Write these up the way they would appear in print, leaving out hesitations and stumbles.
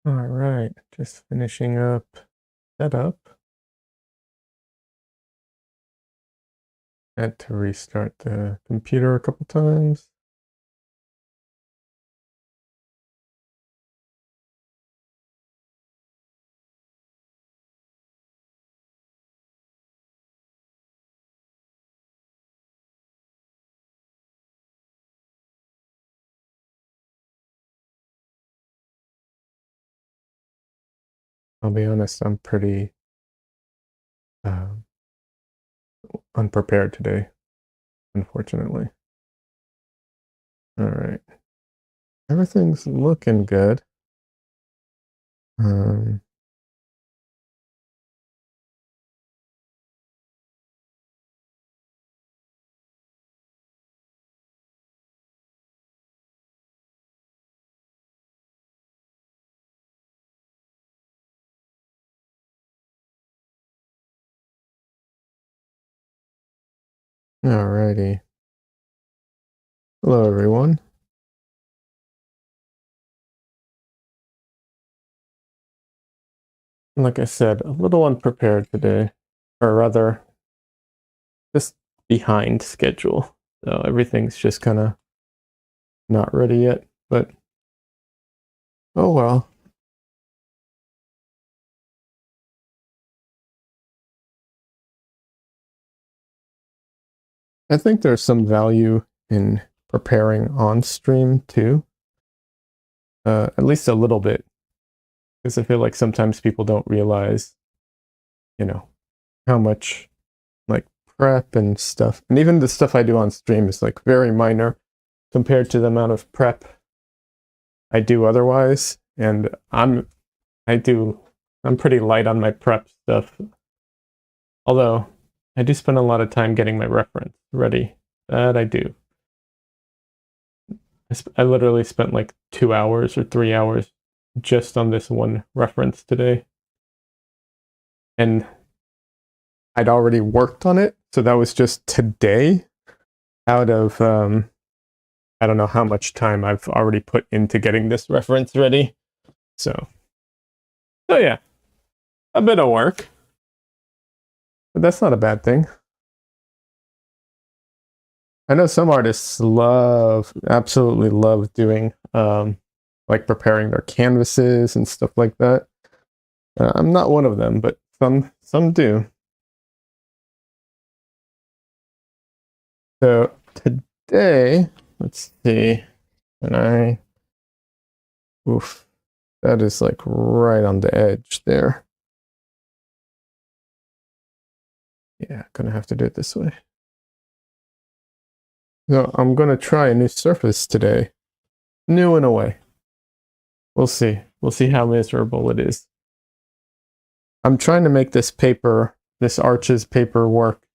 All right, just finishing up setup. Had to restart the computer a couple times. I'll be honest, I'm pretty um, unprepared today, unfortunately. All right, everything's looking good. Um, Alrighty. Hello, everyone. Like I said, a little unprepared today, or rather, just behind schedule. So everything's just kind of not ready yet, but oh well. I think there's some value in preparing on stream too, at least a little bit, because I feel like sometimes people don't realize, you know, how much like prep and stuff, and even the stuff I do on stream is like very minor compared to the amount of prep I do otherwise. And I do I'm pretty light on my prep stuff, although I do spend a lot of time getting my reference ready. That I do. I literally spent like 2 hours or 3 hours just on this one reference today. And I'd already worked on it. So that was just today out of, I don't know how much time I've already put into getting this reference ready. So yeah, a bit of work, but that's not a bad thing. I know some artists absolutely love doing, like preparing their canvases and stuff like that. I'm not one of them, but some do. So today, let's see, and oof, that is like right on the edge there. Yeah, gonna have to do it this way. So I'm gonna try a new surface today. New in a way. We'll see. We'll see how miserable it is. I'm trying to make this Arches paper work,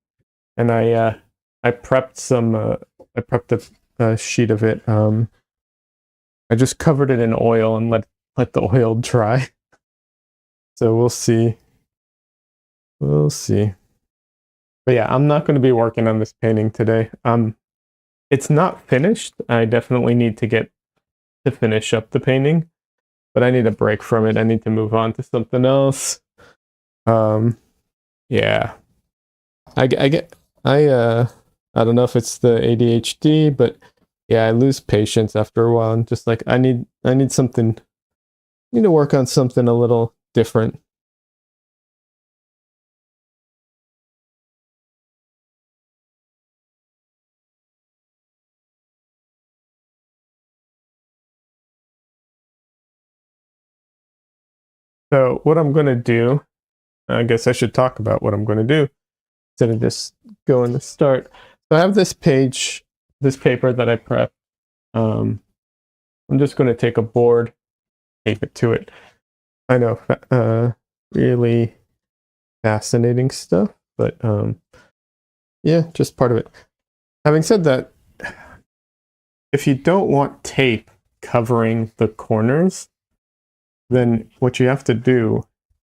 and I prepped I prepped a sheet of it. I just covered it in oil and let the oil dry. So we'll see. We'll see. But yeah, I'm not going to be working on this painting today. It's not finished. I definitely need to get to finish up the painting, but I need a break from it. I need to move on to something else. Um, yeah, I get I don't know if it's the ADHD, but yeah, I lose patience after a while. And just like I need something. I need to work on something a little different. So what I'm going to do, I guess I should talk about what I'm going to do instead of just going to start. So I have this paper that I prepped. Um, I'm just going to take a board, tape it to it. I know, really fascinating stuff, but yeah, just part of it. Having said that, if you don't want tape covering the corners, then what you have to do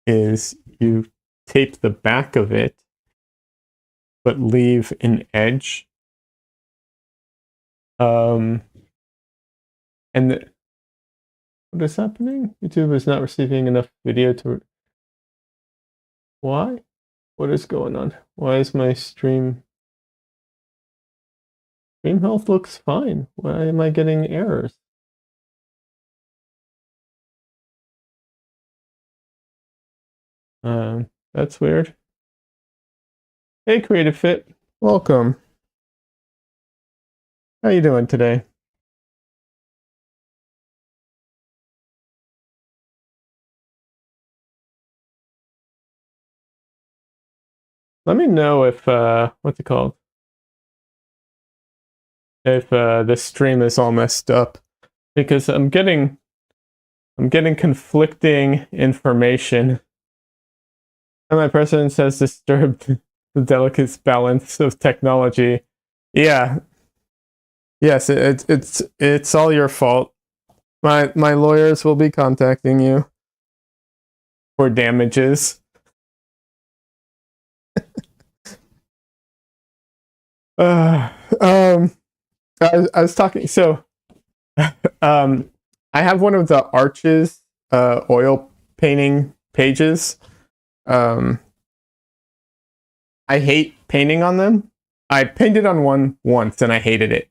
is you tape the back of it, but leave an edge. Um, and What is happening? YouTube is not receiving enough video to... Why? What is going on? Why is my stream... Stream health looks fine. Why am I getting errors? That's weird. Hey, Creative Fit. Welcome. How you doing today? Let me know if, what's it called? If this stream is all messed up. Because I'm getting conflicting information. And my president says disturbed the delicate balance of technology. Yeah. Yes, it's all your fault. My lawyers will be contacting you for damages. I was talking. So, I have one of the Arches oil painting pages. I hate painting on them. I painted on one once and I hated it.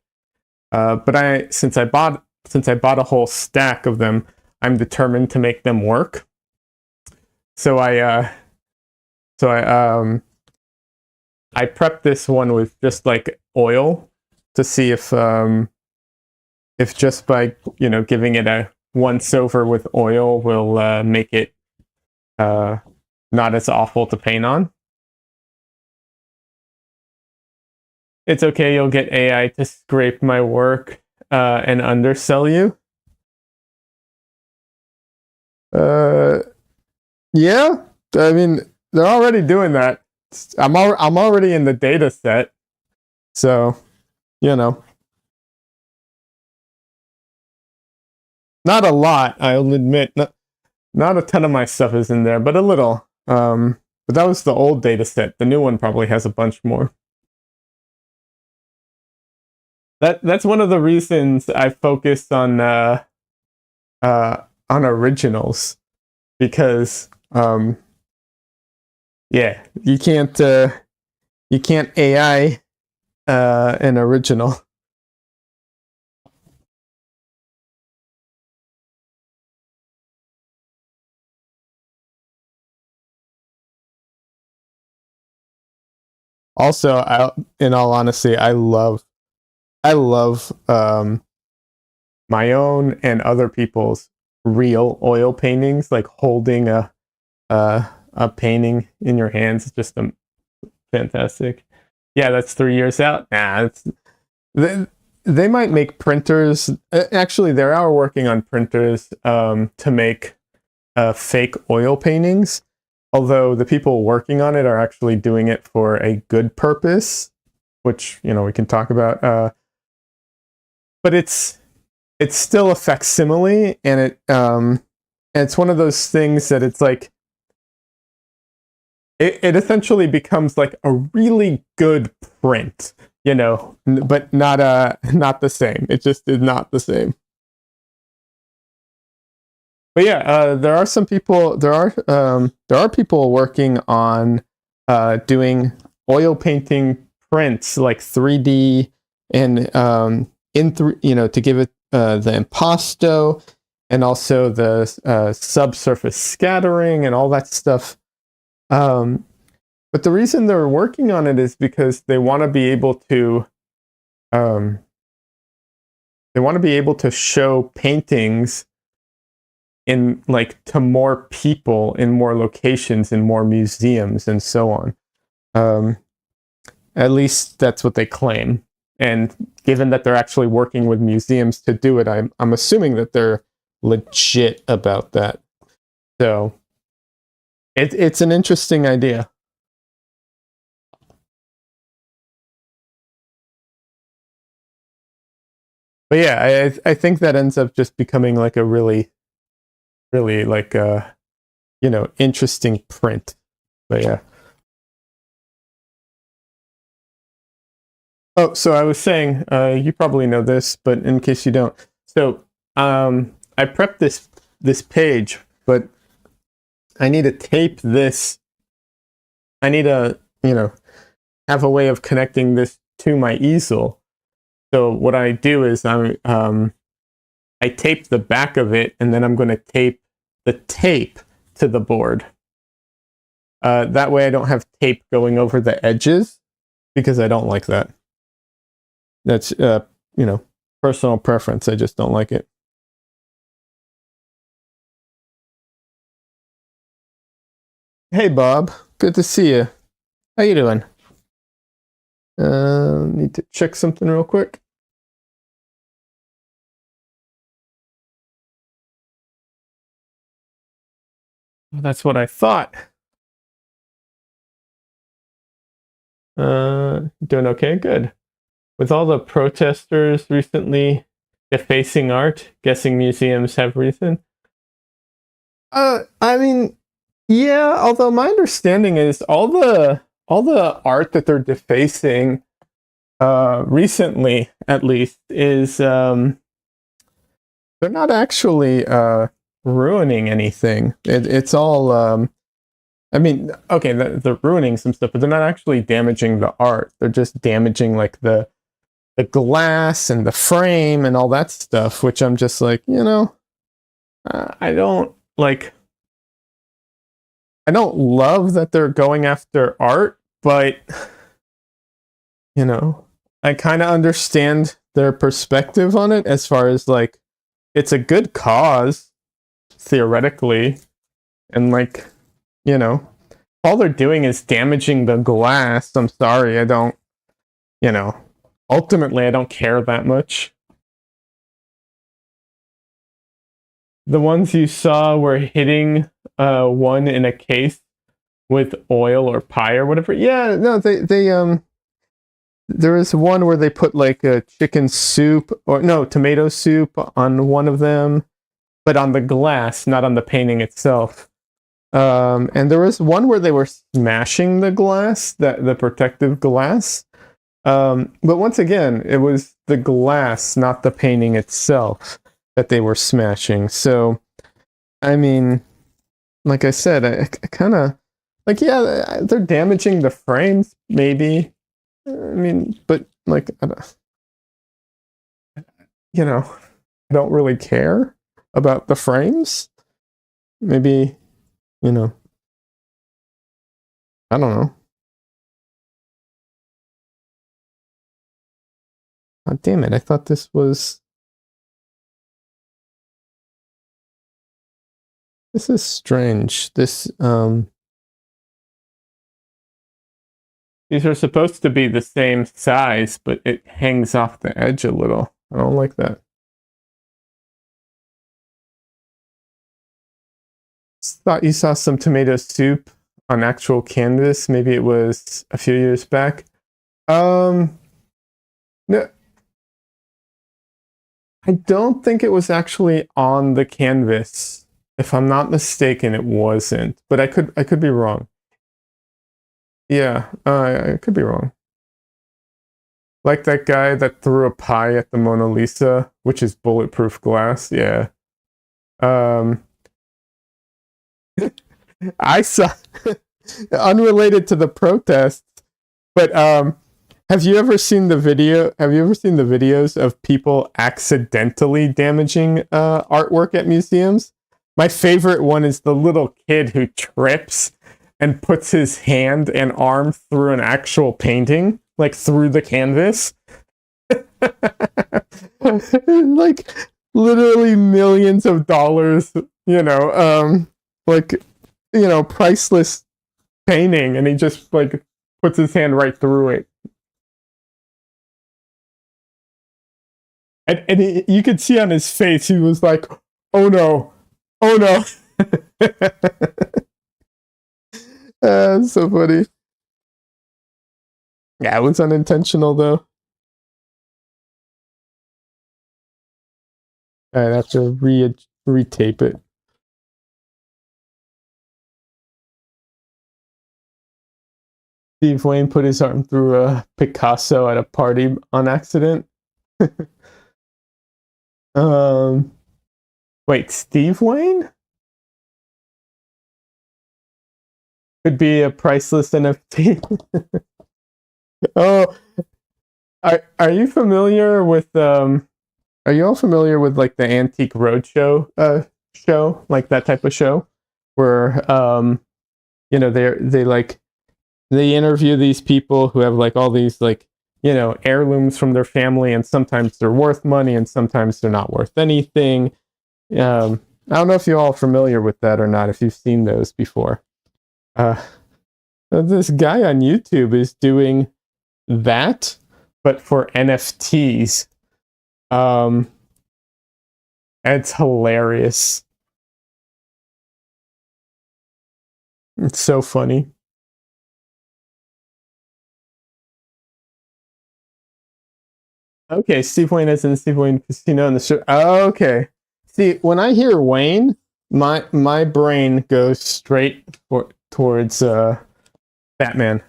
But since I bought a whole stack of them, I'm determined to make them work. So I prepped this one with just like oil to see if just by giving it a once over with oil will make it not as awful to paint on. It's okay, you'll get AI to scrape my work and undersell you. Yeah, I mean, they're already doing that. I'm already in the data set, so not a lot. I'll admit, not a ton of my stuff is in there, but a little. But that was the old data set. The new one probably has a bunch more. That's one of the reasons I focused on originals, because yeah, you can't AI an original. Also, in all honesty, I love my own and other people's real oil paintings, like holding a painting in your hands. It's just fantastic. Yeah, that's 3 years out. Nah, they might make printers. Actually, they are working on printers to make fake oil paintings. Although the people working on it are actually doing it for a good purpose, which we can talk about. But it's still a facsimile, and it's one of those things that it's like it essentially becomes like a really good print, but not the same. It just is not the same. But yeah, there are some people. There are people working on doing oil painting prints, like 3D and to give it the impasto and also the subsurface scattering and all that stuff. But the reason they're working on it is because they want to be able to show paintings in to more people in more locations, in more museums, and so on. At least that's what they claim. And given that they're actually working with museums to do it, I'm assuming that they're legit about that. So it's an interesting idea. But yeah, I think that ends up just becoming like a really interesting print. But yeah. Oh, so I was saying, you probably know this, but in case you don't, so I prepped this this page, but I need to tape this. I need to, have a way of connecting this to my easel. So what I do is I tape the back of it, and then I'm going to tape the tape to the board. That way I don't have tape going over the edges, because I don't like that. That's, personal preference. I just don't like it. Hey, Bob. Good to see you. How you doing? Need to check something real quick. That's what I thought. Doing okay? Good. With all the protesters recently defacing art, guessing museums have reason? I mean, yeah, although my understanding is all the art that they're defacing, recently at least, is they're not actually ruining anything. It's all I mean, okay, they're ruining some stuff, but they're not actually damaging the art. They're just damaging like the glass and the frame and all that stuff, which I'm just like, I don't love that they're going after art, but I kind of understand their perspective on it, as far as like, it's a good cause theoretically, and all they're doing is damaging the glass. I'm sorry, I don't, ultimately I don't care that much. The ones you saw were hitting one in a case with oil or pie or whatever. Yeah, no, they there was one where they put like a chicken soup, or no, tomato soup on one of them, but on the glass, not on the painting itself. And there was one where they were smashing the glass, the protective glass. But once again, it was the glass, not the painting itself, that they were smashing. So, I mean, like I said, I kind of like, yeah, they're damaging the frames, maybe. I mean, but like, I don't really care about the frames. Maybe, I don't know. Oh, damn it, I thought this was... This is strange. These are supposed to be the same size, but it hangs off the edge a little. I don't like that. Thought you saw some tomato soup on actual canvas. Maybe it was a few years back. No, I don't think it was actually on the canvas. If I'm not mistaken, it wasn't. But I could be wrong. Yeah, I could be wrong. Like that guy that threw a pie at the Mona Lisa, which is bulletproof glass. Yeah. I saw, unrelated to the protests, but have you ever seen the videos of people accidentally damaging artwork at museums? My favorite one is the little kid who trips and puts his hand and arm through an actual painting, like through the canvas. Like literally millions of dollars, priceless painting, and he just like puts his hand right through it. And you could see on his face, he was like, oh no, oh no. That's so funny. Yeah, it was unintentional though. I'd have to retape it. Steve Wayne put his arm through a Picasso at a party on accident. Wait, Steve Wayne could be a priceless NFT. Oh, are you familiar with are you all familiar with like the Antique Roadshow show, like that type of show where you know they interview these people who have like all these like, you know, heirlooms from their family, and sometimes they're worth money and sometimes they're not worth anything. I don't know if you're all familiar with that or not, if you've seen those before. Uh, this guy on YouTube is doing that, but for NFTs. It's hilarious. It's so funny. Okay, Steve Wayne is in Steve Wayne Casino in the show. Okay. See, when I hear Wayne, my brain goes straight towards Batman.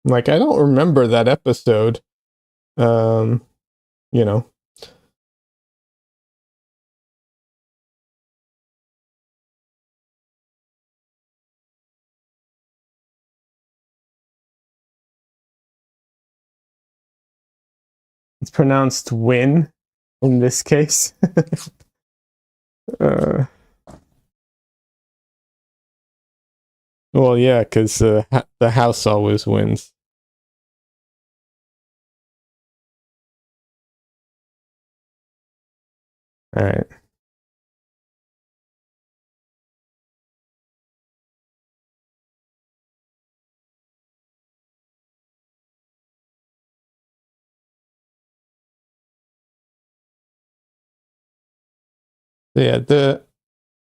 Like I don't remember that episode. Um, you know. It's pronounced win in this case. uh, well, yeah, because the house always wins. All right. So yeah,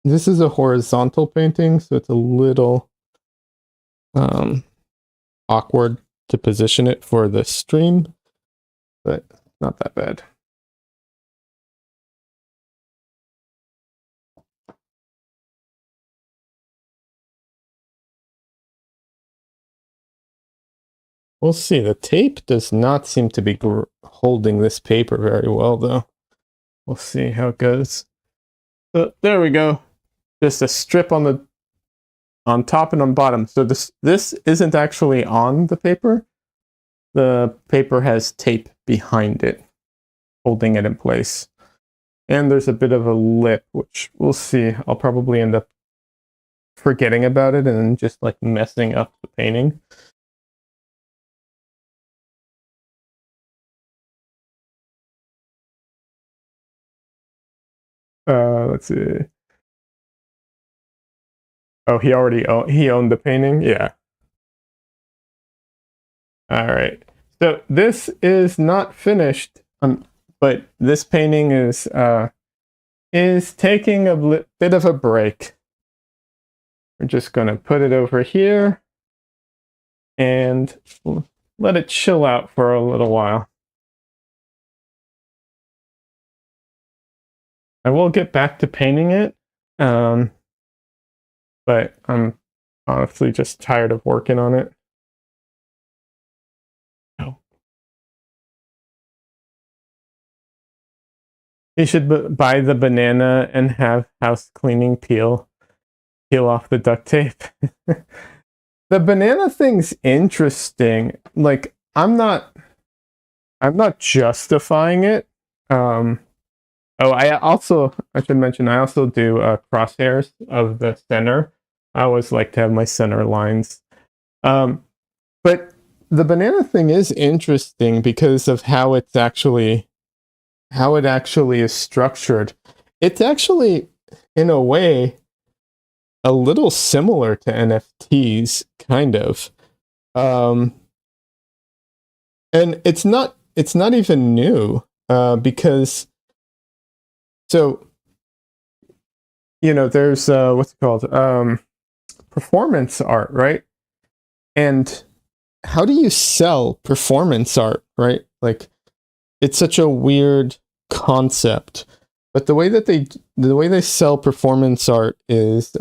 this is a horizontal painting, so it's a little um, awkward to position it for the stream, but not that bad. We'll see. The tape does not seem to be holding this paper very well, though. We'll see how it goes. So there we go. Just a strip on top and on bottom. So this isn't actually on the paper. The paper has tape behind it, holding it in place. And there's a bit of a lip, which we'll see. I'll probably end up forgetting about it and just like messing up the painting. Let's see. Oh, he owned the painting. Yeah. All right. So this is not finished, but this painting is taking a bit of a break. We're just gonna put it over here and let it chill out for a little while. I will get back to painting it, but I'm honestly just tired of working on it. Oh. You should buy the banana and have house cleaning peel off the duct tape. The banana thing's interesting. Like I'm not justifying it. Oh, I should mention, I also do crosshairs of the center. I always like to have my center lines. But the banana thing is interesting because of how it actually is structured. It's actually, in a way, a little similar to NFTs, kind of. And it's not even new, because so, you know, there's what's it called? Performance art, right? And how do you sell performance art, right? Like, it's such a weird concept. But the way they sell performance art is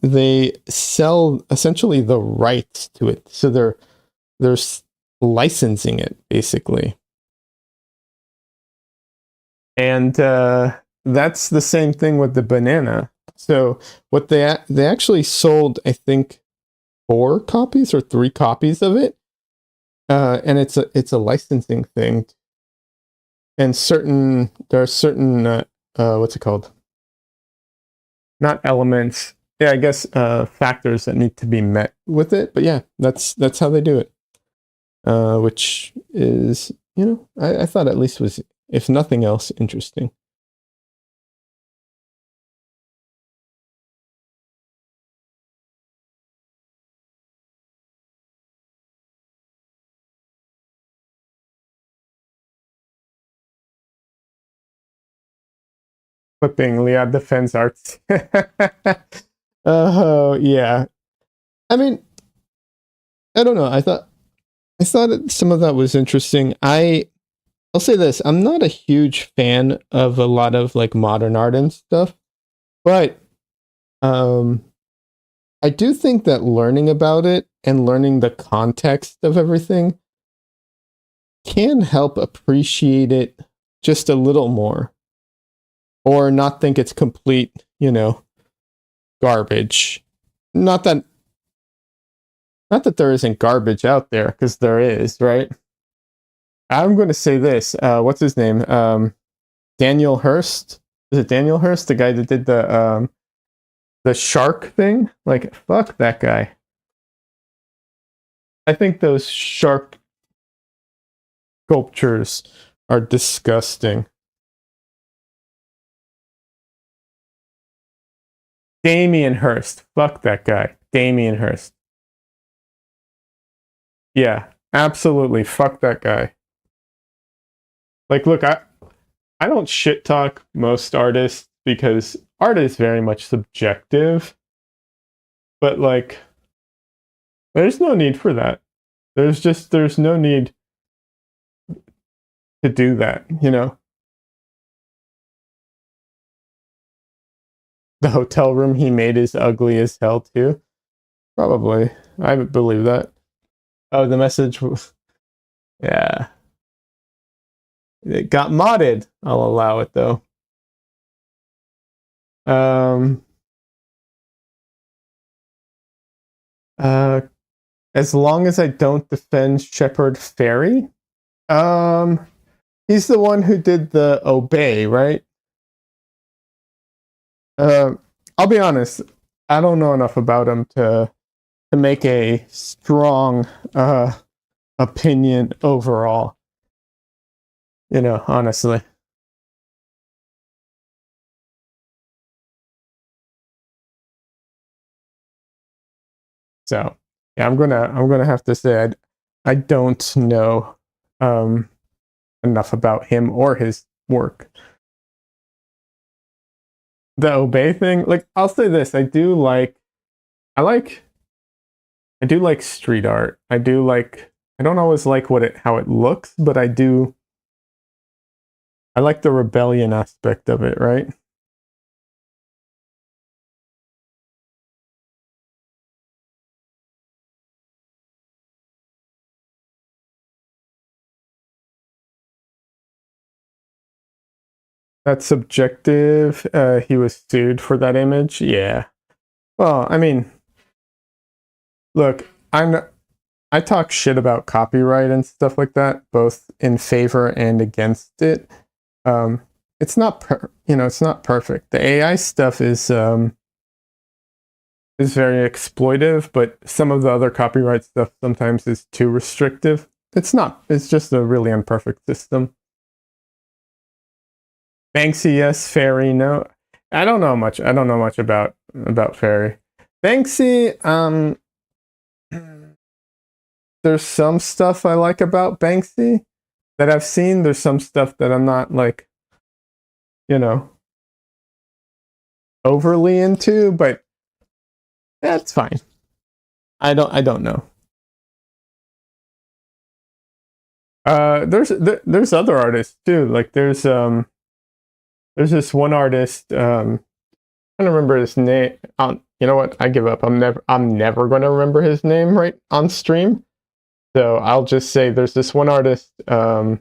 they sell essentially the rights to it. So they're licensing it basically. And that's the same thing with the banana. So what they actually sold, I think, 4 copies or 3 copies of it, and it's a licensing thing. And there are certain what's it called? Not elements. Yeah, I guess factors that need to be met with it. But yeah, that's how they do it. Which is, I thought at least was, if nothing else, interesting. Flipping Liad Defense Arts. Oh yeah. I mean, I don't know. I thought some of that was interesting. I'll say this: I'm not a huge fan of a lot of like modern art and stuff, but um, I do think that learning about it and learning the context of everything can help appreciate it just a little more, or not think it's complete, garbage. Not that there isn't garbage out there, because there is, right? I'm going to say this. What's his name? Daniel Hurst. Is it Daniel Hurst, the guy that did the shark thing? Like, fuck that guy. I think those shark sculptures are disgusting. Damien Hirst. Fuck that guy. Damien Hirst. Yeah, absolutely. Fuck that guy. Like, look, I don't shit talk most artists because art is very much subjective. But like, there's no need for that. There's no need to do that, The hotel room he made is ugly as hell too. Probably. I believe that. Oh, the message was, yeah. It got modded. I'll allow it though. Um as long as I don't defend Shepard Fairey. He's the one who did the Obey, right? I'll be honest, I don't know enough about him to make a strong opinion overall. Honestly. So yeah, I'm gonna have to say I don't know enough about him or his work. The Obey thing, like, I'll say this: I do like street art. I don't always like how it looks, but I like the rebellion aspect of it, right? That's subjective. He was sued for that image. Yeah. Well, I mean, look, I talk shit about copyright and stuff like that, both in favor and against it. It's not it's not perfect. The AI stuff is very exploitive, but some of the other copyright stuff sometimes is too restrictive. It's not. It's just a really imperfect system. Banksy, yes. Fairy, no. I don't know much. I don't know much about Fairy. Banksy, there's some stuff I like about Banksy that I've seen. There's some stuff that I'm not like, overly into, but that's fine. I don't know. There's other artists too. Like there's this one artist. I don't remember his name. You know what? I give up. I'm never going to remember his name right on stream. So I'll just say there's this one artist in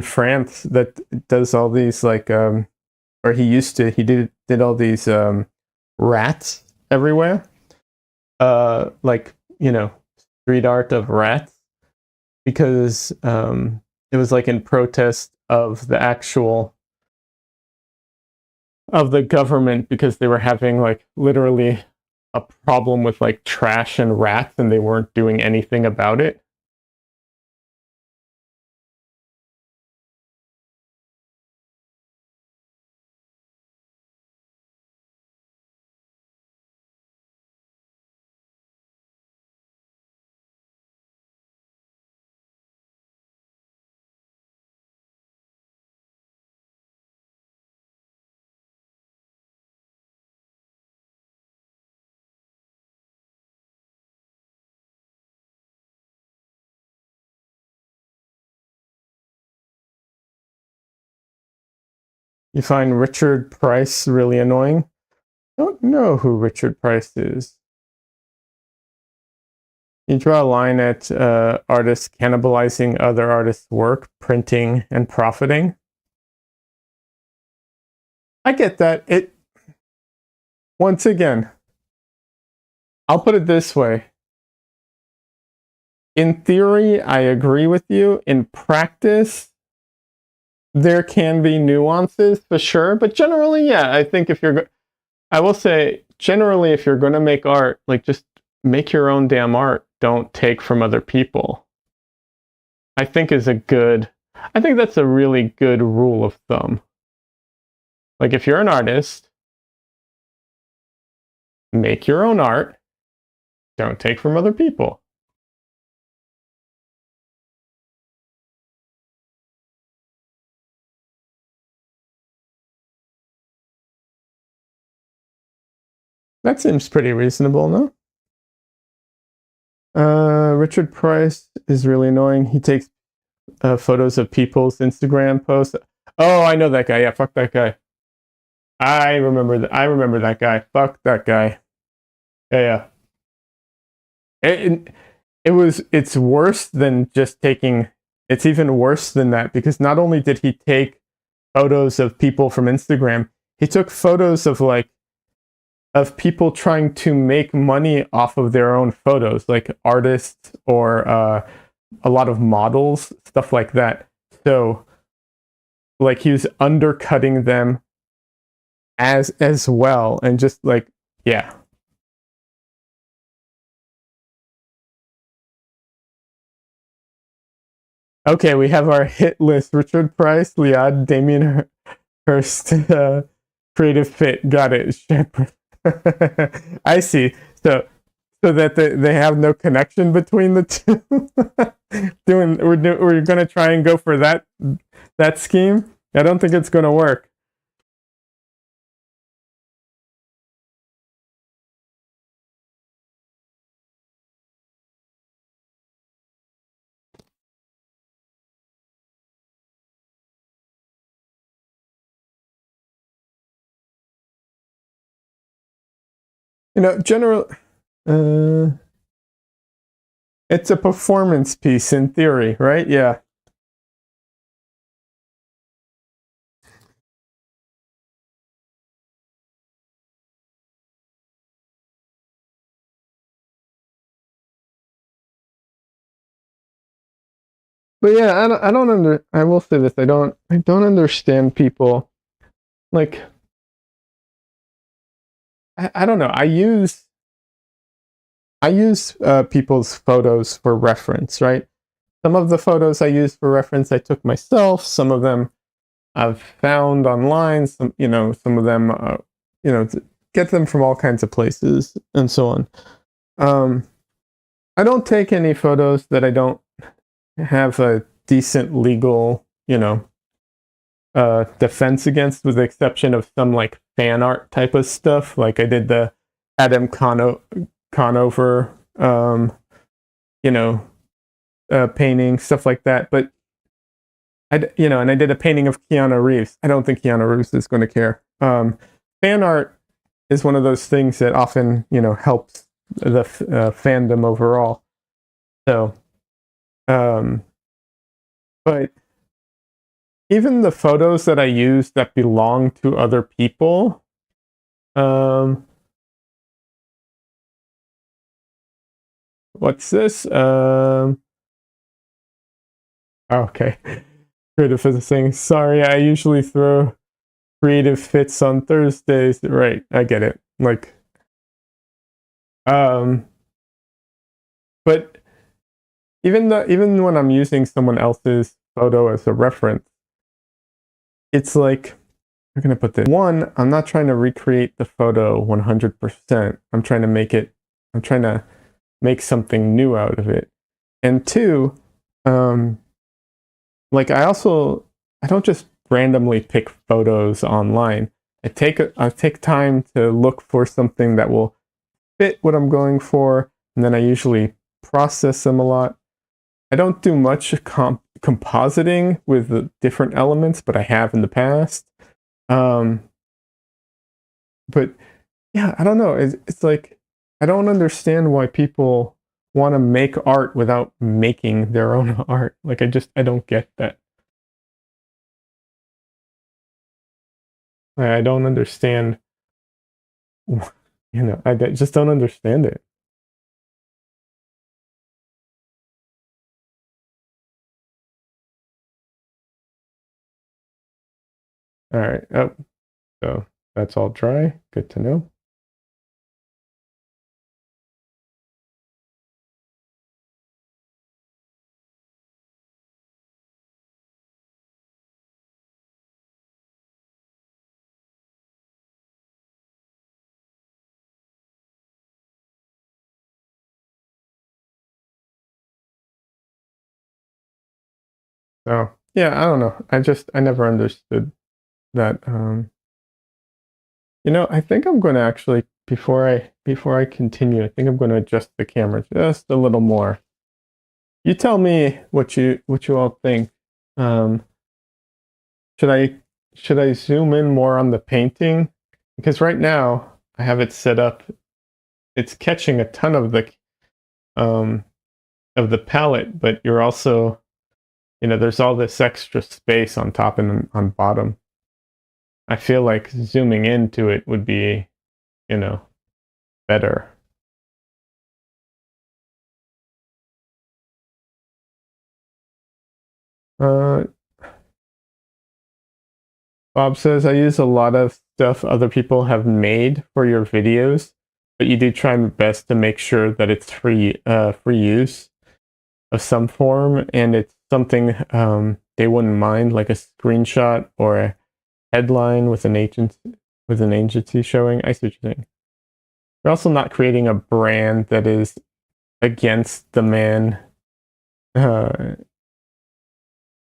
France that does all these like or he did all these rats everywhere. Like, you know, street art of rats, because it was like in protest of the government, because they were having like literally a problem with like trash and rats, and they weren't doing anything about it. You find Richard Price really annoying? I don't know who Richard Price is. You draw a line at artists cannibalizing other artists' work, printing and profiting. I get that. Once again, I'll put it this way. In theory, I agree with you. In practice, there can be nuances for sure, but generally, yeah, I think I will say, generally, if you're going to make art, like, just make your own damn art. Don't take from other people. I think that's a really good rule of thumb. Like, if you're an artist, make your own art. Don't take from other people. That seems pretty reasonable, no? Richard Price is really annoying. He takes photos of people's Instagram posts. Oh, I know that guy. Yeah, fuck that guy. I remember that guy. Fuck that guy. Yeah. It's worse than just taking. It's even worse than that, because not only did he take photos of people from Instagram, he took photos of people trying to make money off of their own photos, like artists or a lot of models, stuff like that. So, like, he was undercutting them as well, and just like, yeah. Okay, we have our hit list: Richard Price, Liad, Damien Hirst, Creative Fit. Got it. I see. So that they have no connection between the two. We're gonna try and go for that scheme. I don't think it's gonna work. You know, it's a performance piece in theory, right? Yeah. But yeah, I will say this: I don't understand people. Like, I don't know. I use people's photos for reference, right? Some of the photos I use for reference I took myself. Some of them I've found online. Some of them, get them from all kinds of places and so on. I don't take any photos that I don't have a decent legal, defense against, with the exception of some like fan art type of stuff. Like I did the Adam Conover you know, painting, stuff like that. But and I did a painting of Keanu Reeves. I don't think Keanu Reeves is going to care. Fan art is one of those things that often, helps the fandom overall. So, but even the photos that I use that belong to other people, what's this? Okay. Creative Physics saying, sorry, I usually throw creative fits on Thursdays. Right, I get it. Like, but even when I'm using someone else's photo as a reference, it's like, I'm gonna put this. One, I'm not trying to recreate the photo 100%. I'm trying to make something new out of it. And two, like I don't just randomly pick photos online. I take time to look for something that will fit what I'm going for, and then I usually process them a lot. I don't do much compositing with the different elements, but I have in the past. But yeah, I don't know. It's like I don't understand why people want to make art without making their own art. Like I don't get that. I don't understand. I just don't understand it. All right. Oh, so that's all dry. Good to know. So yeah, I don't know. I never understood that. I think I'm going to actually before I continue, I think I'm going to adjust the camera just a little more. You tell me what you all think. Um, should I zoom in more on the painting? Because right now I have it set up. It's catching a ton um, of the palette, but you're also, there's all this extra space on top and on bottom. I feel like zooming into it would be, better. Uh, Bob says, I use a lot of stuff other people have made for your videos, but you do try my best to make sure that it's free use of some form, and it's something they wouldn't mind, like a screenshot or a headline with an agency showing. I see what you're saying. You're also not creating a brand that is against the man, uh,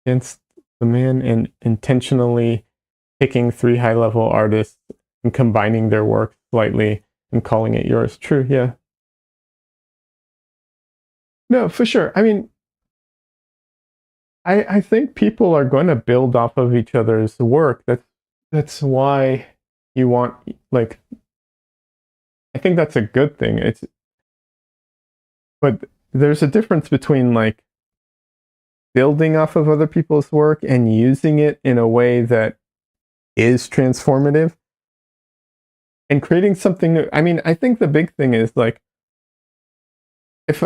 and intentionally picking 3 high-level artists and combining their work slightly and calling it yours. True, yeah. No, for sure. I mean, I think people are going to build off of each other's work. That's why you want, like, I think that's a good thing. But there's a difference between like building off of other people's work and using it in a way that is transformative and creating something new. I mean, I think the big thing is like if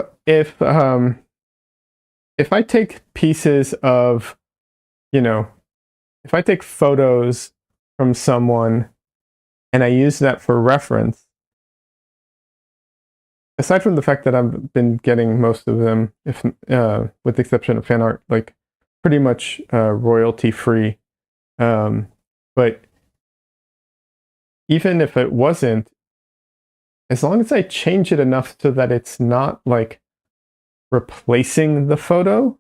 I take pieces of, if I take photos from someone and I use that for reference, aside from the fact that I've been getting most of them, if with the exception of fan art, like pretty much royalty free, but even if it wasn't, as long as I change it enough so that it's not like replacing the photo,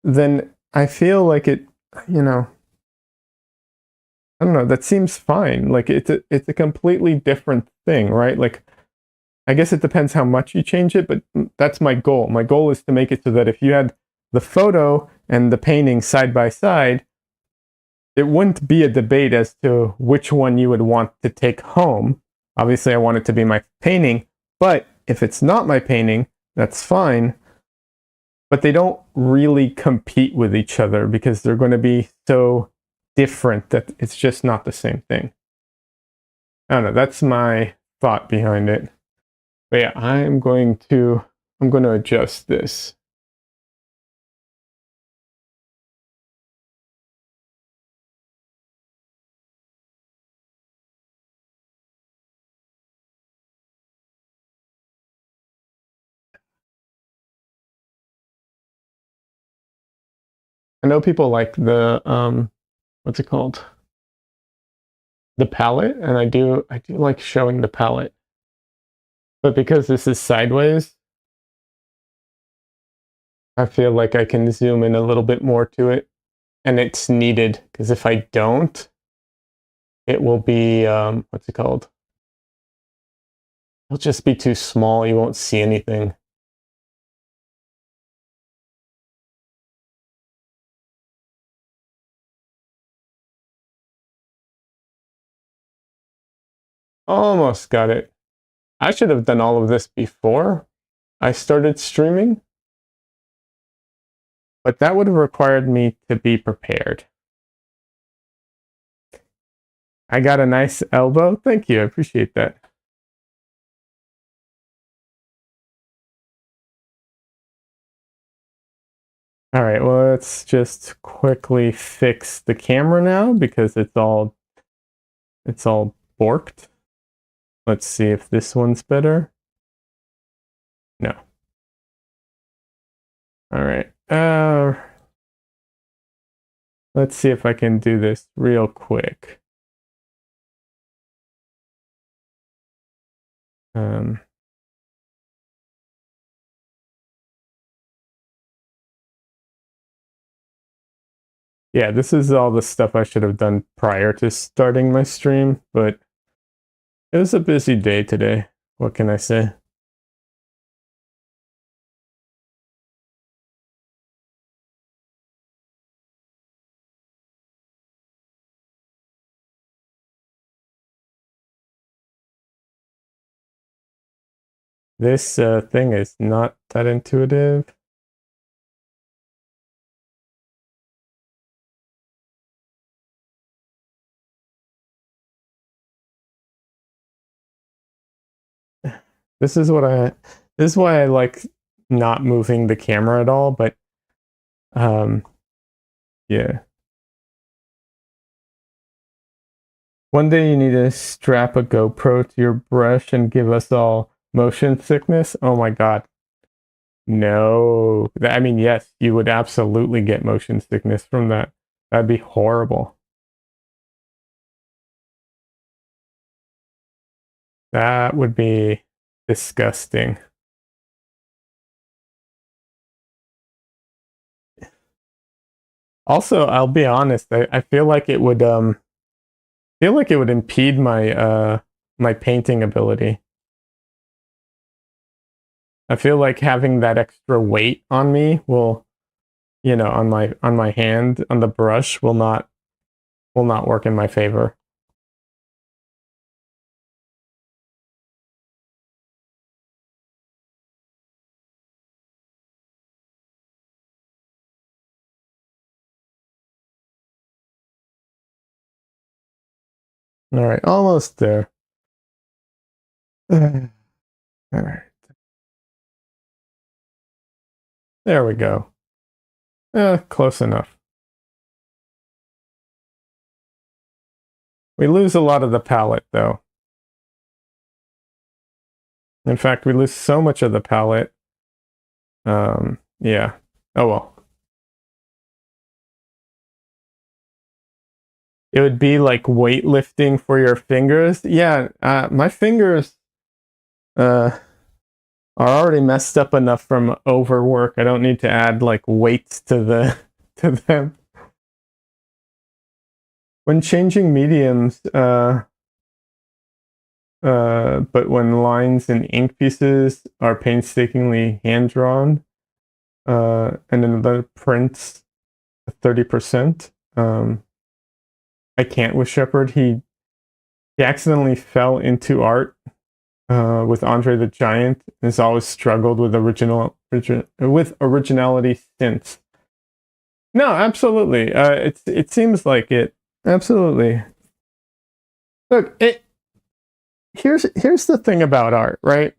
then I feel like it, I don't know, that seems fine. Like it's a completely different thing, right? Like I guess it depends how much you change it, but that's my goal. My goal is to make it so that if you had the photo and the painting side by side, it wouldn't be a debate as to which one you would want to take home. Obviously, I want it to be my painting, but if it's not my painting, that's fine. But they don't really compete with each other because they're going to be so different that it's just not the same thing. I don't know. That's my thought behind it. But yeah, I'm going to adjust this. I know people like the what's it called? The palette, and I do like showing the palette. But because this is sideways, I feel like I can zoom in a little bit more to it, and it's needed because if I don't, it will be what's it called? It'll just be too small. You won't see anything. Almost got it. I should have done all of this before I started streaming, but that would have required me to be prepared. I got a nice elbow. Thank you. I appreciate that. All right, well, let's just quickly fix the camera now because it's all borked. Let's see if this one's better. No. All right. Let's see if I can do this real quick. Yeah, this is all the stuff I should have done prior to starting my stream, but it was a busy day today. What can I say? This thing is not that intuitive. This is why I like not moving the camera at all, but yeah. One day you need to strap a GoPro to your brush and give us all motion sickness. Oh my god. No. I mean, yes, you would absolutely get motion sickness from that. That'd be horrible. That would be disgusting. Also, I'll be honest, I feel like it would impede my my painting ability. I feel like having that extra weight on me will, you know, on my hand, on the brush will not work in my favor. All right, almost there. All right. There we go. Close enough. We lose a lot of the palette, though. In fact, we lose so much of the palette. Yeah. Oh well. It would be like weightlifting for your fingers. Yeah, my fingers are already messed up enough from overwork. I don't need to add like weights to to them. When changing mediums, but when lines and ink pieces are painstakingly hand drawn, and then the prints 30%. I can't with Shepard. He accidentally fell into art with Andre the Giant and has always struggled with originality since. No, absolutely. It seems like it. Absolutely. Look, here's the thing about art, right?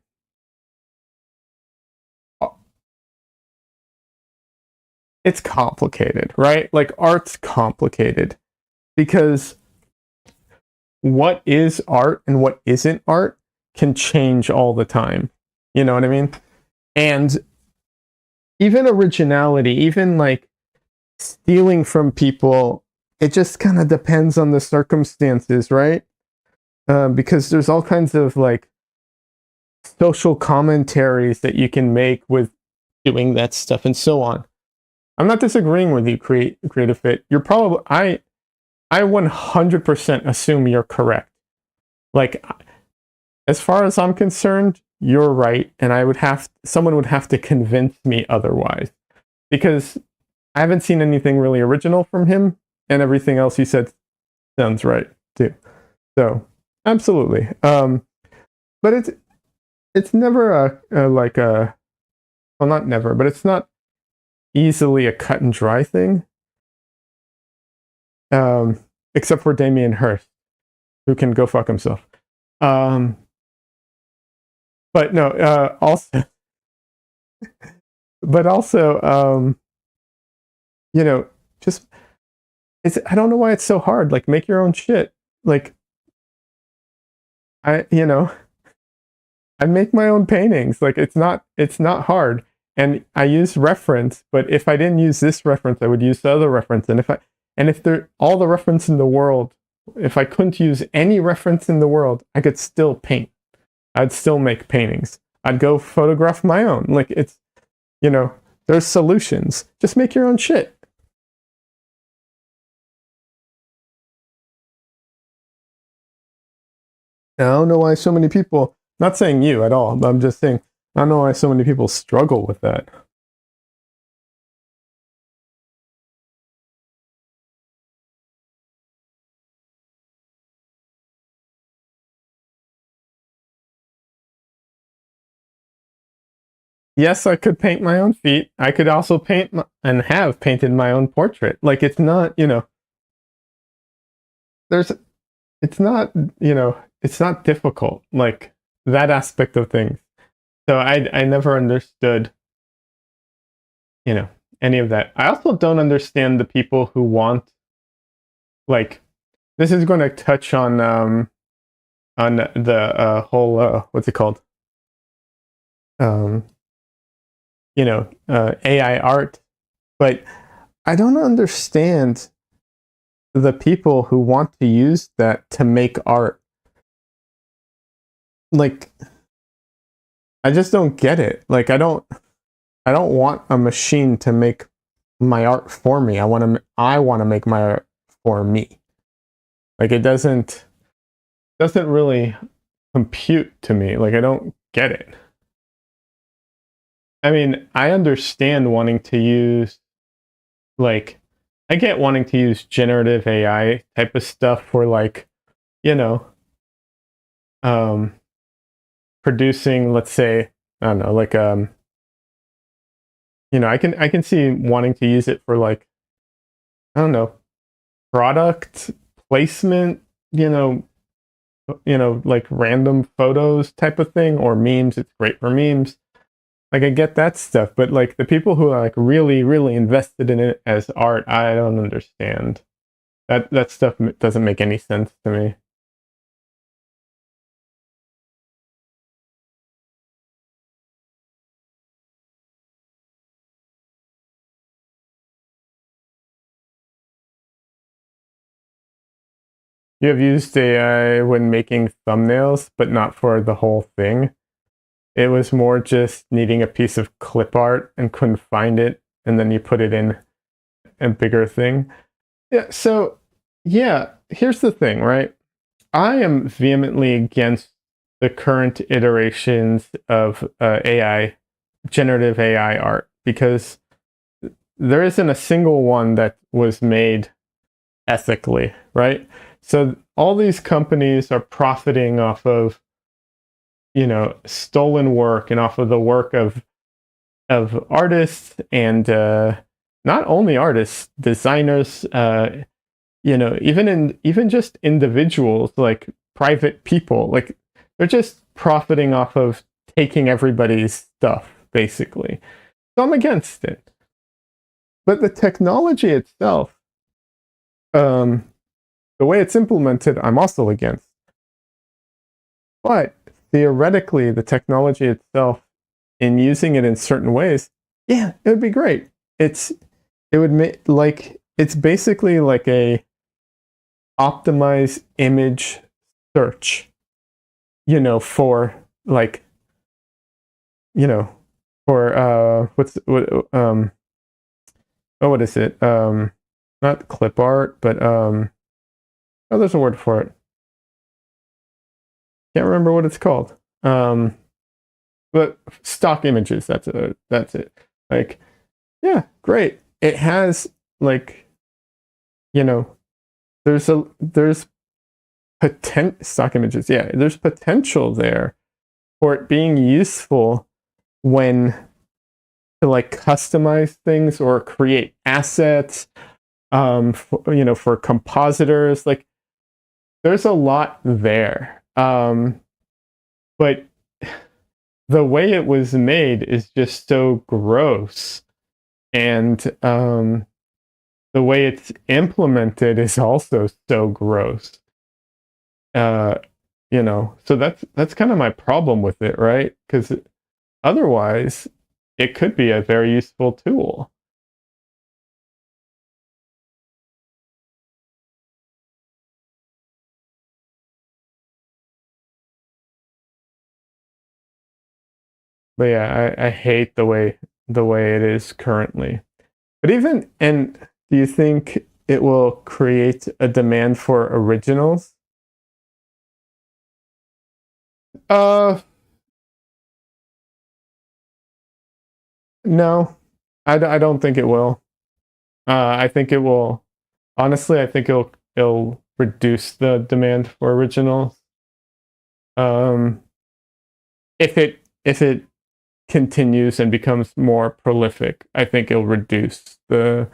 It's complicated, right? Like art's complicated because what is art and what isn't art can change all the time. You know what I mean? And even originality, even like stealing from people, it just kind of depends on the circumstances, right? Because there's all kinds of like social commentaries that you can make with doing that stuff and so on. I'm not disagreeing with you, Creative Fit. You're probably I 100% assume you're correct. Like, as far as I'm concerned, you're right, and someone would have to convince me otherwise, because I haven't seen anything really original from him, and everything else he said sounds right too. So, absolutely. But it's never well, not never, but it's not easily a cut and dry thing. Except for Damien Hirst, who can go fuck himself. But no, also, but also, just I don't know why it's so hard. Like, make your own shit. Like, I make my own paintings. Like, it's not hard. And I use reference, but if I didn't use this reference, I would use the other reference. And if they're all the reference in the world, if I couldn't use any reference in the world, I could still paint. I'd still make paintings. I'd go photograph my own. Like, it's, there's solutions. Just make your own shit. I don't know why so many people, not saying you at all, but I'm just saying, I don't know why so many people struggle with that. Yes, I could paint my own feet. I could also paint and have painted my own portrait. Like, it's not, it's not, it's not difficult, like that aspect of things. So I never understood, any of that. I also don't understand the people who want, like, this is going to touch on the whole what's it called? AI art, but I don't understand the people who want to use that to make art. Like, I just don't get it. Like, I don't want a machine to make my art for me. I want to make my art for me. Like, it doesn't really compute to me. Like, I don't get it. I mean, I understand wanting to use, like, I get wanting to use generative AI type of stuff for, like, producing, let's say, I don't know, like, I can see wanting to use it for, like, I don't know, product placement, like random photos type of thing, or memes. It's great for memes. Like, I get that stuff, but like the people who are like really, really invested in it as art, I don't understand. That stuff doesn't make any sense to me. You have used AI when making thumbnails, but not for the whole thing. It was more just needing a piece of clip art and couldn't find it, and then you put it in a bigger thing. Yeah, so, yeah, here's the thing, right? I am vehemently against the current iterations of AI, generative AI art, because there isn't a single one that was made ethically, right? So all these companies are profiting off of, stolen work and off of the work of artists and not only artists, designers, even just individuals, like private people, like they're just profiting off of taking everybody's stuff, basically. So I'm against it. But the technology itself, the way it's implemented, I'm also against. But theoretically, the technology itself, in using it in certain ways, yeah, it would be great. It would make it's basically like a optimized image search, for like, for what is it? Not clip art, but there's a word for it. Can't remember what it's called. But stock images, that's it. Like, yeah, great. It has like, there's stock images. Yeah, there's potential there for it being useful when to like customize things or create assets, for compositors. Like, there's a lot there. But the way it was made is just so gross, and the way it's implemented is also so gross. So that's kind of my problem with it, right? Because otherwise, it could be a very useful tool. But yeah, I hate the way it is currently. But do you think it will create a demand for originals? Uh, no, I don't think it will. I think it will. Honestly, I think it'll reduce the demand for originals. Um, if it continues and becomes more prolific, I think it'll reduce the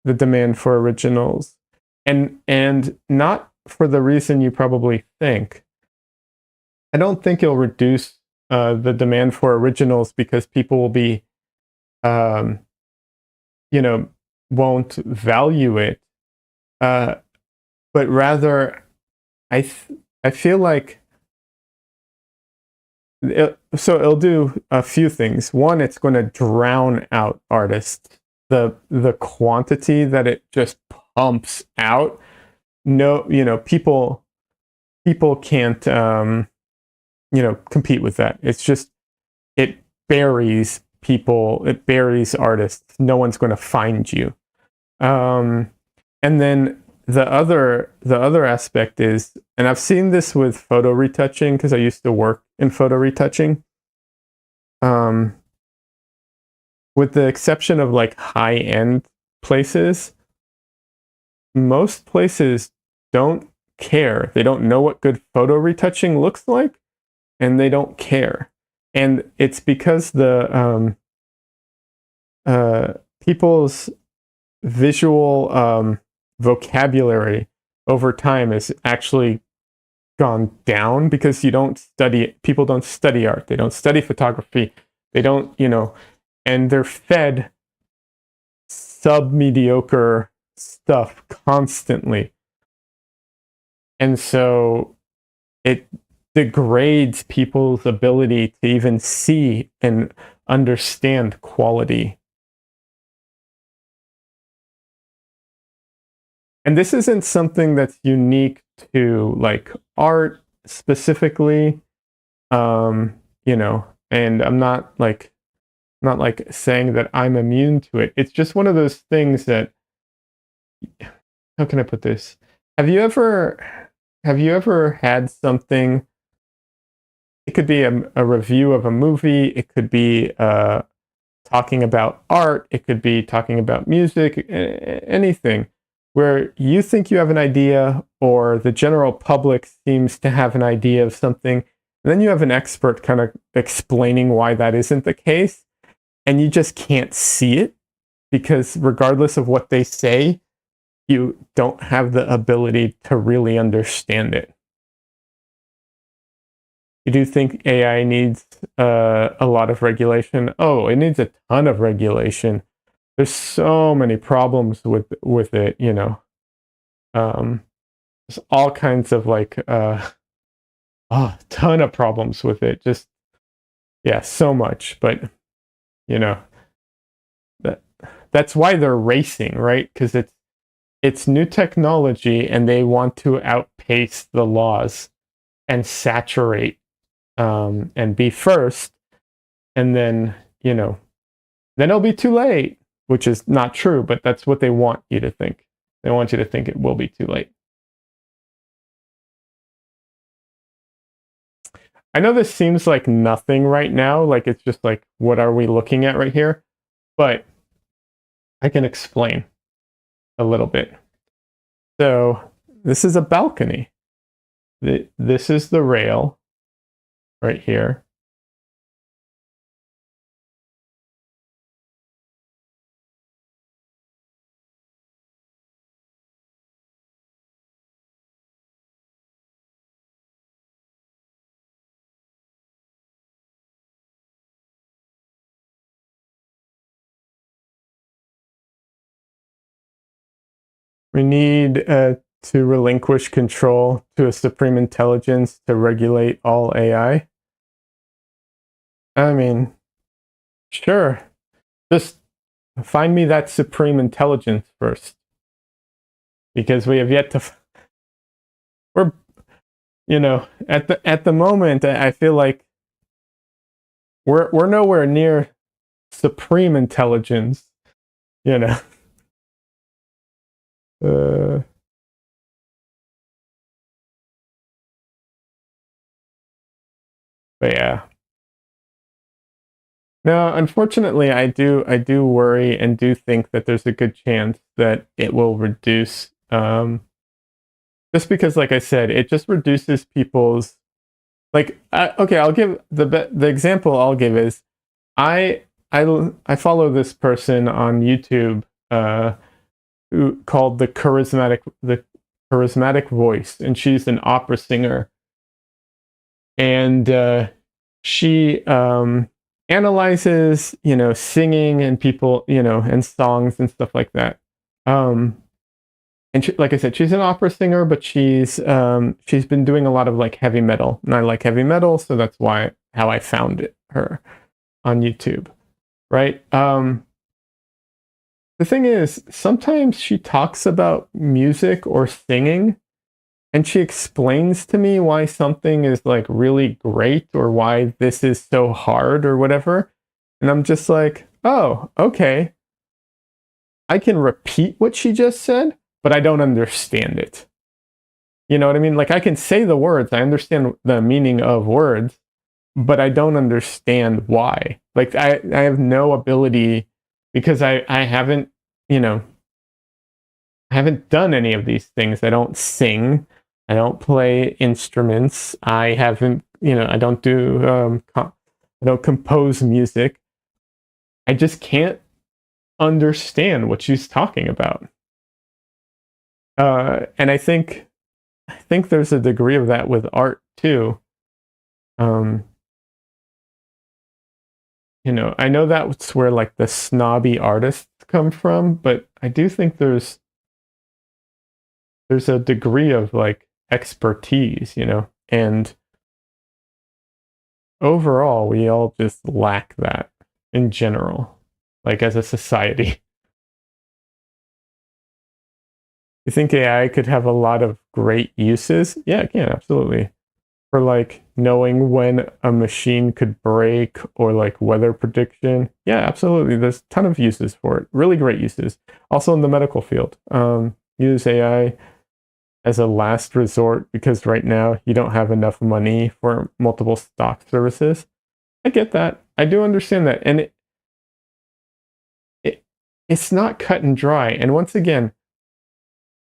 demand for originals, and not for the reason you probably think. I don't think it'll reduce the demand for originals because people will be, um, won't value it, uh, but rather, I feel like it'll do a few things. One, it's going to drown out artists. The quantity that it just pumps out. No, people can't compete with that. It's just, it buries people. It buries artists. No one's going to find you. And then the other aspect is, and I've seen this with photo retouching because I used to work in photo retouching. With the exception of like high-end places, most places don't care. They don't know what good photo retouching looks like, and they don't care. And it's because the people's visual vocabulary over time has actually gone down because people don't study art, they don't study photography, they don't, and they're fed sub-mediocre stuff constantly. And so it degrades people's ability to even see and understand quality. And this isn't something that's unique to like art specifically, and I'm not like saying that I'm immune to it. It's just one of those things that, how can I put this? Have you ever had something it could be a review of a movie. It could be talking about art. It could be talking about music, anything where you think you have an idea or the general public seems to have an idea of something. And then you have an expert kind of explaining why that isn't the case. And you just can't see it because regardless of what they say, you don't have the ability to really understand it. You do think AI needs a lot of regulation? Oh, it needs a ton of regulation. There's so many problems with it, you know. There's all kinds of like ton of problems with it. Just yeah, so much. But you know, that's why they're racing, right? Because it's new technology and they want to outpace the laws and saturate and be first, and then you know, then it'll be too late, which is not true, but that's what they want you to think. They want you to think it will be too late. I know this seems like nothing right now, like it's just like, what are we looking at right here? But I can explain a little bit. So this is a balcony. This is the rail right here. We need to relinquish control to a supreme intelligence to regulate all AI. I mean, sure. Just find me that supreme intelligence first. Because we have yet to we're you know, at the moment I feel like we're nowhere near supreme intelligence, you know. But yeah. No, unfortunately, I do worry and do think that there's a good chance that it will reduce. Just because, like I said, it just reduces people's like. Okay, I'll give the example. I'll give is I follow this person on YouTube who called the charismatic voice, and she's an opera singer, and she analyzes, you know, singing and people, you know, and songs and stuff like that. And she, like I said, she's an opera singer, but she's been doing a lot of like heavy metal, and I like heavy metal, so that's why how I found her on YouTube, right? The thing is, sometimes she talks about music or singing, and she explains to me why something is like really great or why this is so hard or whatever. And I'm just like, oh, okay. I can repeat what she just said, but I don't understand it. You know what I mean? Like I can say the words, I understand the meaning of words, but I don't understand why. Like I have no ability because I haven't, you know, I haven't done any of these things. I don't sing. I don't play instruments. I haven't, you know, I don't do, I don't compose music. I just can't understand what she's talking about. And I think there's a degree of that with art too. You know, I know that's where like the snobby artists come from, but I do think there's a degree of like expertise, you know, and overall we all just lack that in general, like as a society. You think AI could have a lot of great uses? Yeah, it can, absolutely. For like knowing when a machine could break or like weather prediction. Yeah, absolutely. There's a ton of uses for it. Really great uses. Also in the medical field. Use AI as a last resort because right now you don't have enough money for multiple stock services. I get that. I do understand that. And it's not cut and dry. And once again,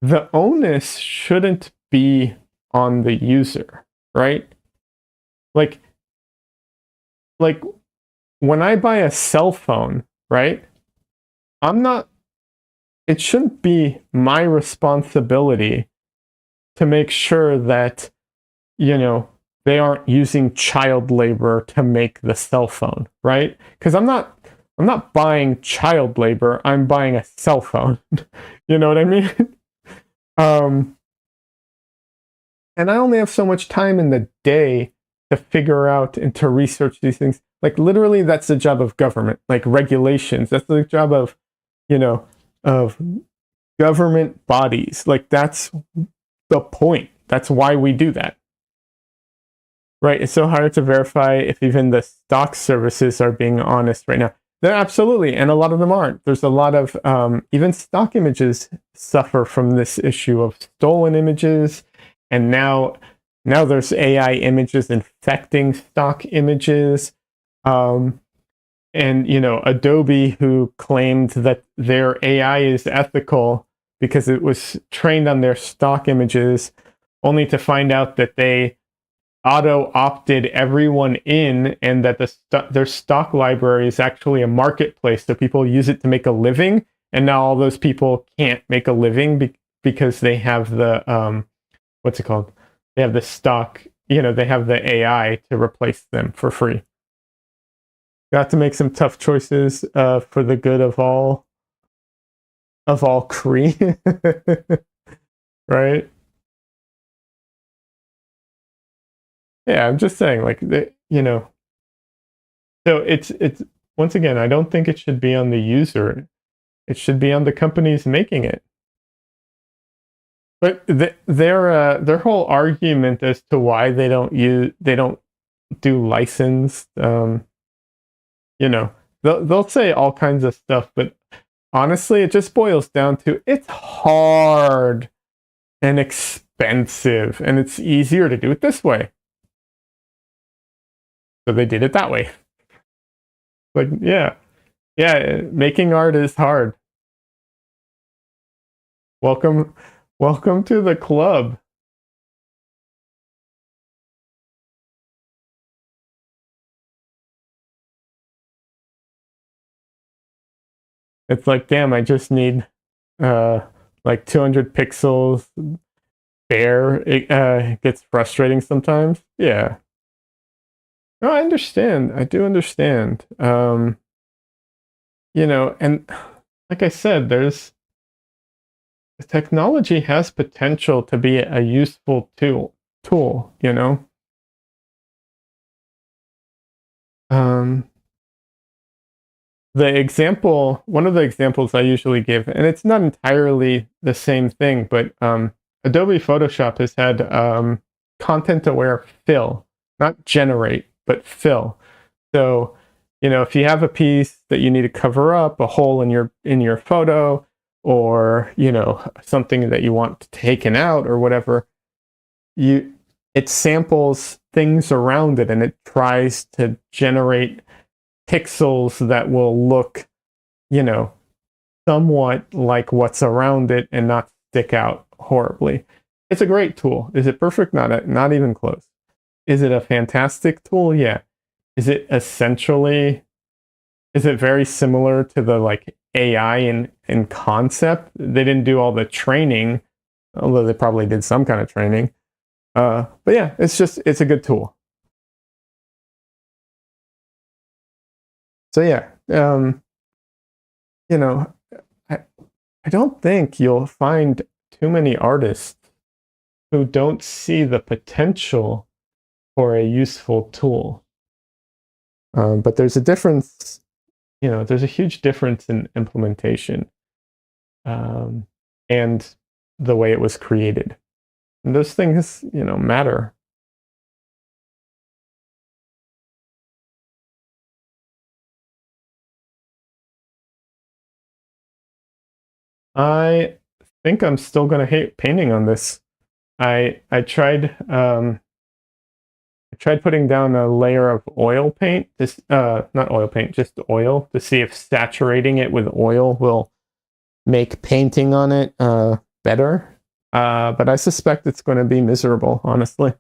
the onus shouldn't be on the user, right? Like when I buy a cell phone, right? It shouldn't be my responsibility to make sure that, they aren't using child labor to make the cell phone, right? Because I'm not buying child labor, I'm buying a cell phone. You know what I mean? um, and I only have so much time in the day to figure out and to research these things. Like literally, that's the job of government, like regulations. That's the job of, of government bodies. Like that's the point. That's why we do that. Right? It's so hard to verify if even the stock services are being honest right now. They're absolutely, and a lot of them aren't. There's a lot of even stock images suffer from this issue of stolen images, and now there's AI images infecting stock images. And Adobe, who claimed that their AI is ethical because it was trained on their stock images, only to find out that they auto opted everyone in, and that their stock library is actually a marketplace, so people use it to make a living. And now all those people can't make a living because they have the what's it called? They have the stock. They have the AI to replace them for free. Got to make some tough choices for the good of all Cree, right? Yeah, I'm just saying, like, So it's once again, I don't think it should be on the user. It should be on the companies making it. But their whole argument as to why they don't do licensed, they'll say all kinds of stuff, but honestly, it just boils down to it's hard and expensive, and it's easier to do it this way. So they did it that way. Like, yeah, making art is hard. Welcome to the club. It's like, damn, I just need like 200 pixels bare. It gets frustrating sometimes. Yeah. No, I understand. I do understand. And like I said, the technology has potential to be a useful tool, Um, one of the examples I usually give, and it's not entirely the same thing, but Adobe Photoshop has had content-aware fill, not generate, but fill. So, if you have a piece that you need to cover up, a hole in your photo, or something that you want taken out or whatever, it samples things around it and it tries to generate pixels that will look, somewhat like what's around it and not stick out horribly. It's a great tool. Is it perfect? Not even close. Is it a fantastic tool? Yeah. Is it very similar to the like AI in concept? They didn't do all the training, although they probably did some kind of training. But yeah, it's a good tool. So yeah, I don't think you'll find too many artists who don't see the potential for a useful tool. But there's a difference, there's a huge difference in implementation and the way it was created. And those things, matter. I think I'm still going to hate painting on this. I tried putting down a layer of oil paint, this not oil paint, just oil, to see if saturating it with oil will make painting on it better. But I suspect it's going to be miserable, honestly.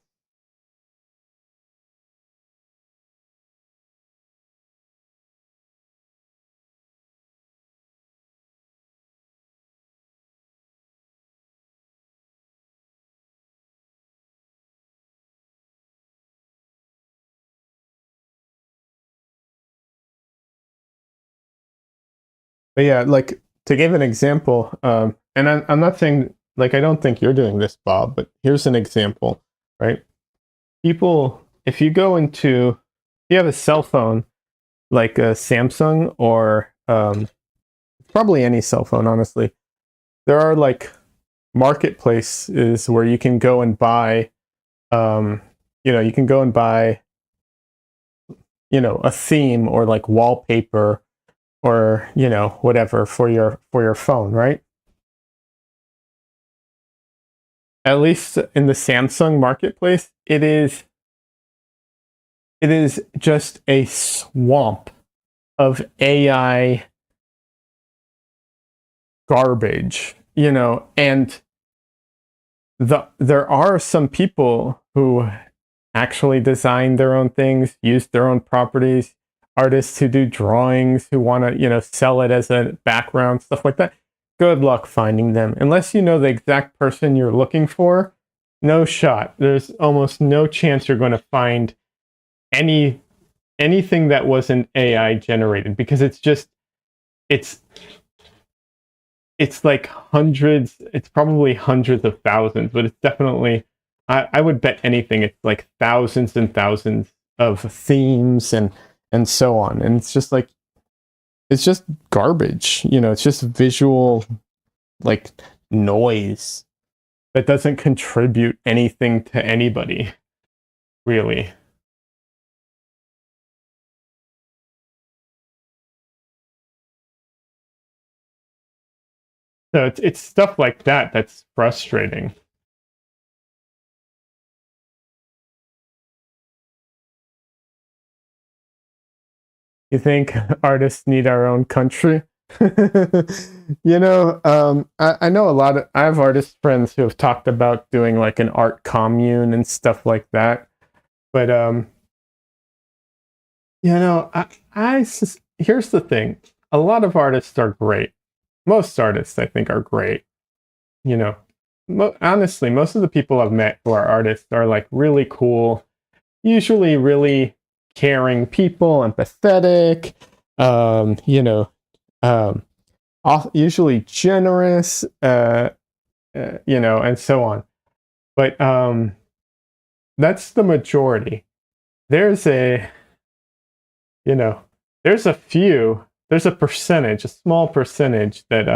But yeah, like to give an example, and I'm not saying like I don't think you're doing this, Bob, but here's an example, right? People, if you go into, if you have a cell phone like a Samsung or probably any cell phone, honestly, there are like marketplaces where you can go and buy, you can go and buy, a theme or like wallpaper or whatever for your phone, right? At least in the Samsung marketplace, it is just a swamp of AI garbage, and there are some people who actually design their own things, use their own properties, artists who do drawings, who want to, sell it as a background, stuff like that. Good luck finding them. Unless you know the exact person you're looking for, no shot. There's almost no chance you're going to find anything that wasn't AI generated, because it's it's like hundreds, it's probably hundreds of thousands, but it's definitely, I would bet anything, it's like thousands and thousands of themes and so on. And it's just like, it's just garbage, it's just visual, like, noise that doesn't contribute anything to anybody, really. So it's stuff like that that's frustrating. You think artists need our own country? I know I have artist friends who have talked about doing like an art commune and stuff like that. But here's the thing: a lot of artists are great. Most artists, I think, are great. You know, honestly, most of the people I've met who are artists are like really cool, usually really caring people, empathetic. Um, you know, um, usually generous, and so on. But that's the majority. There's a, you know, there's a percentage, a small percentage that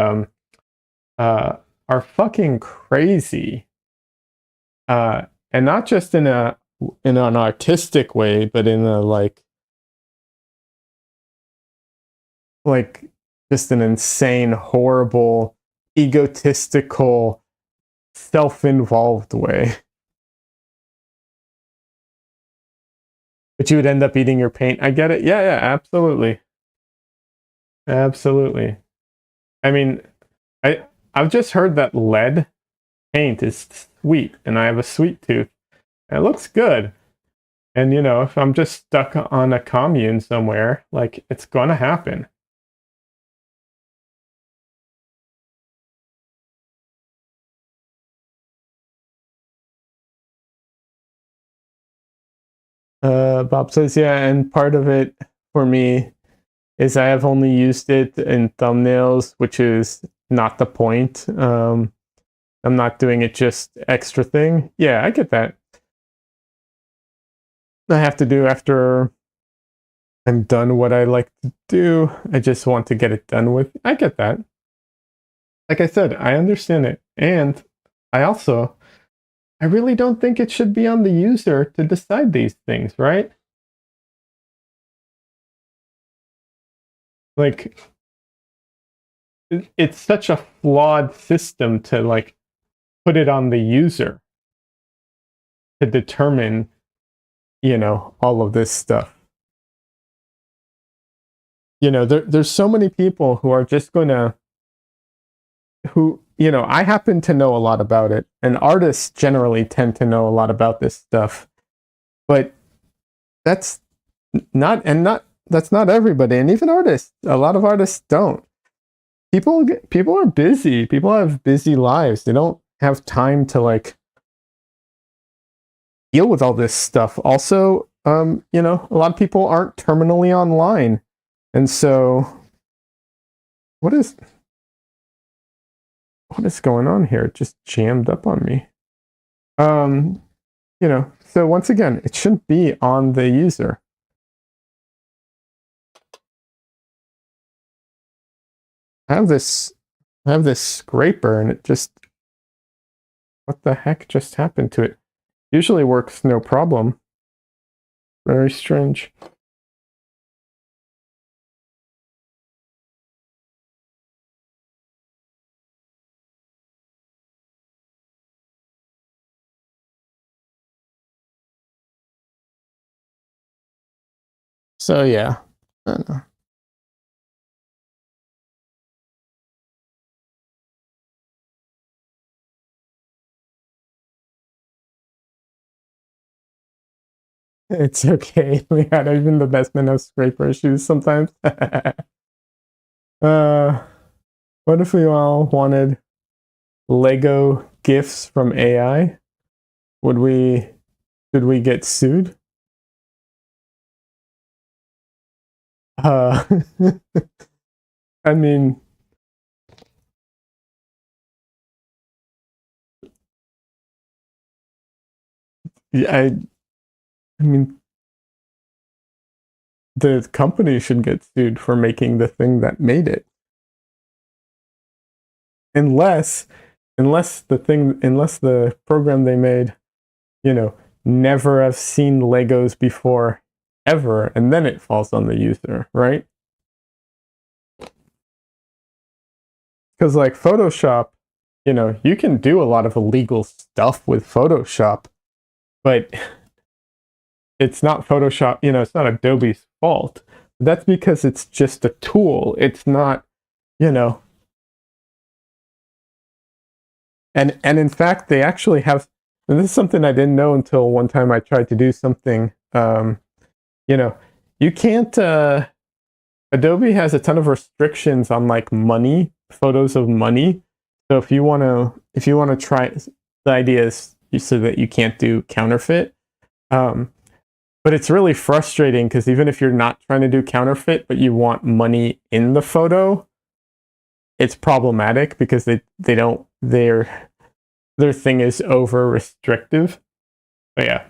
are fucking crazy, and not just in an artistic way, but in a like just an insane, horrible, egotistical, self-involved way. But you would end up eating your paint. I get it. Yeah, yeah, absolutely. Absolutely. I mean, I've just heard that lead paint is sweet, and I have a sweet tooth. It looks good. And if I'm just stuck on a commune somewhere, like it's gonna happen. Bob says, yeah, and part of it for me is I have only used it in thumbnails, which is not the point. I'm not doing it just extra thing. Yeah, I get that. I have to do after I'm done what I like to do. I just want to get it done with. I get that. Like I said, I understand it. And I really don't think it should be on the user to decide these things, right? Like, it's such a flawed system to like put it on the user. to determine, all of this stuff. There's so many people who are just gonna, I happen to know a lot about it, and artists generally tend to know a lot about this stuff, but that's not everybody, and even artists, a lot of artists don't. People are busy. People have busy lives. They don't have time to deal with all this stuff. Also, a lot of people aren't terminally online, and so what is going on here? It just jammed up on me. So once again, it shouldn't be on the user. I have this scraper, and it just, what the heck just happened to it? Usually works no problem. Very strange. So yeah, I don't know. It's okay. We had even the best men have scraper issues sometimes. What if we all wanted Lego gifts from AI? Should we get sued? I mean, yeah, I mean, the company should get sued for making the thing that made it. Unless the program they made, never have seen Legos before ever, and then it falls on the user, right? Because Photoshop, you can do a lot of illegal stuff with Photoshop, but it's not Photoshop, it's not Adobe's fault. That's because it's just a tool. It's not, and in fact, they actually have, and this is something I didn't know until one time I tried to do something, you can't, Adobe has a ton of restrictions on money, photos of money. So if you want to try, the idea is so that you can't do counterfeit. But it's really frustrating because even if you're not trying to do counterfeit, but you want money in the photo, it's problematic because they don't, their thing is over restrictive. But yeah.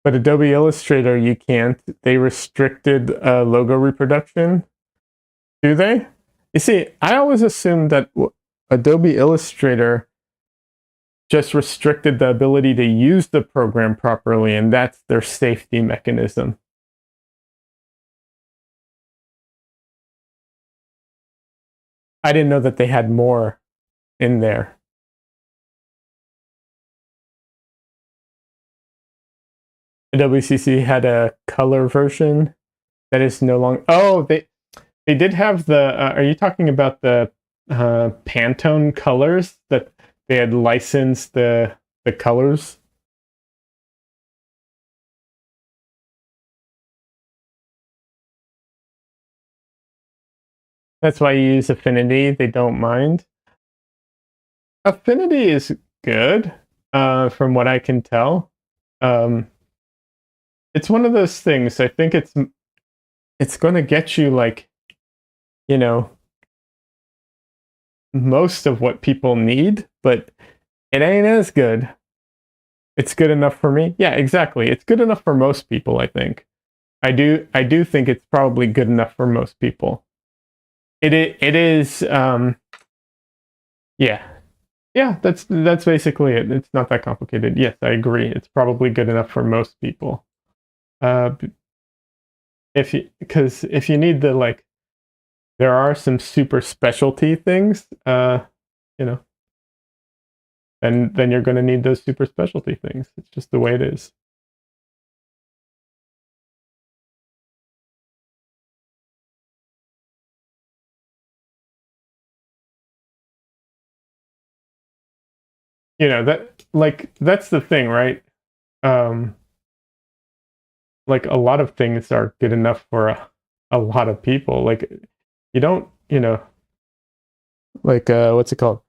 But Adobe Illustrator, you can't. They restricted logo reproduction. Do they? You see, I always assumed that Adobe Illustrator just restricted the ability to use the program properly, and that's their safety mechanism. I didn't know that they had more in there. Adobe CC had a color version that is no longer. Oh, they did have the. Are you talking about the Pantone colors that they had licensed the colors? That's why you use Affinity. They don't mind. Affinity is good, from what I can tell. It's one of those things. I think it's going to get you most of what people need, but it ain't as good. It's good enough for me. Yeah, exactly. It's good enough for most people, I think. I do think it's probably good enough for most people. It is yeah. Yeah, that's basically it. It's not that complicated. Yes, I agree. It's probably good enough for most people. Because if you need the there are some super specialty things, you know, then you're going to need those super specialty things. It's just the way it is. You know, that's the thing, right? Um, like a lot of things are good enough for a lot of people. Like you don't, like what's it called?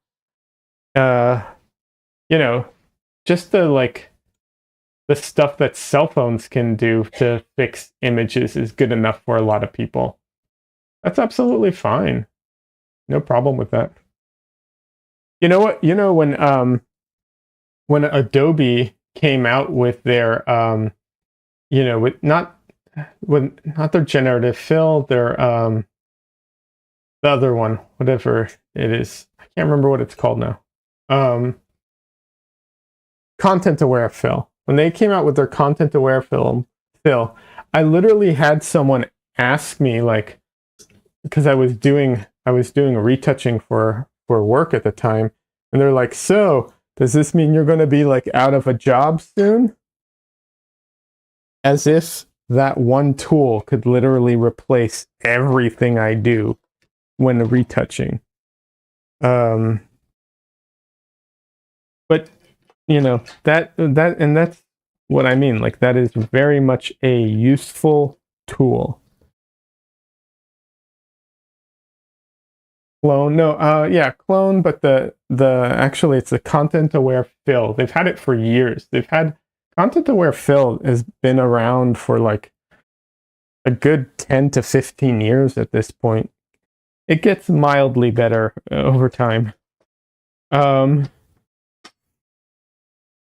Uh, you know, just the stuff that cell phones can do to fix images is good enough for a lot of people. That's absolutely fine. No problem with that. You know what? You know when Adobe came out with their with not their generative fill, their the other one, whatever it is. I can't remember what it's called now. Content aware fill. When they came out with their content aware fill, I literally had someone ask me, like, because I was doing retouching for work at the time, and they're like, "So, does this mean you're going to be like out of a job soon?" As if that one tool could literally replace everything I do when retouching. But that's what I mean. Like, that is very much a useful tool. Clone, no, yeah, clone, but the actually it's the content aware fill. They've had it for years. They've had content aware fill has been around for like a good 10 to 15 years at this point. It gets mildly better over time.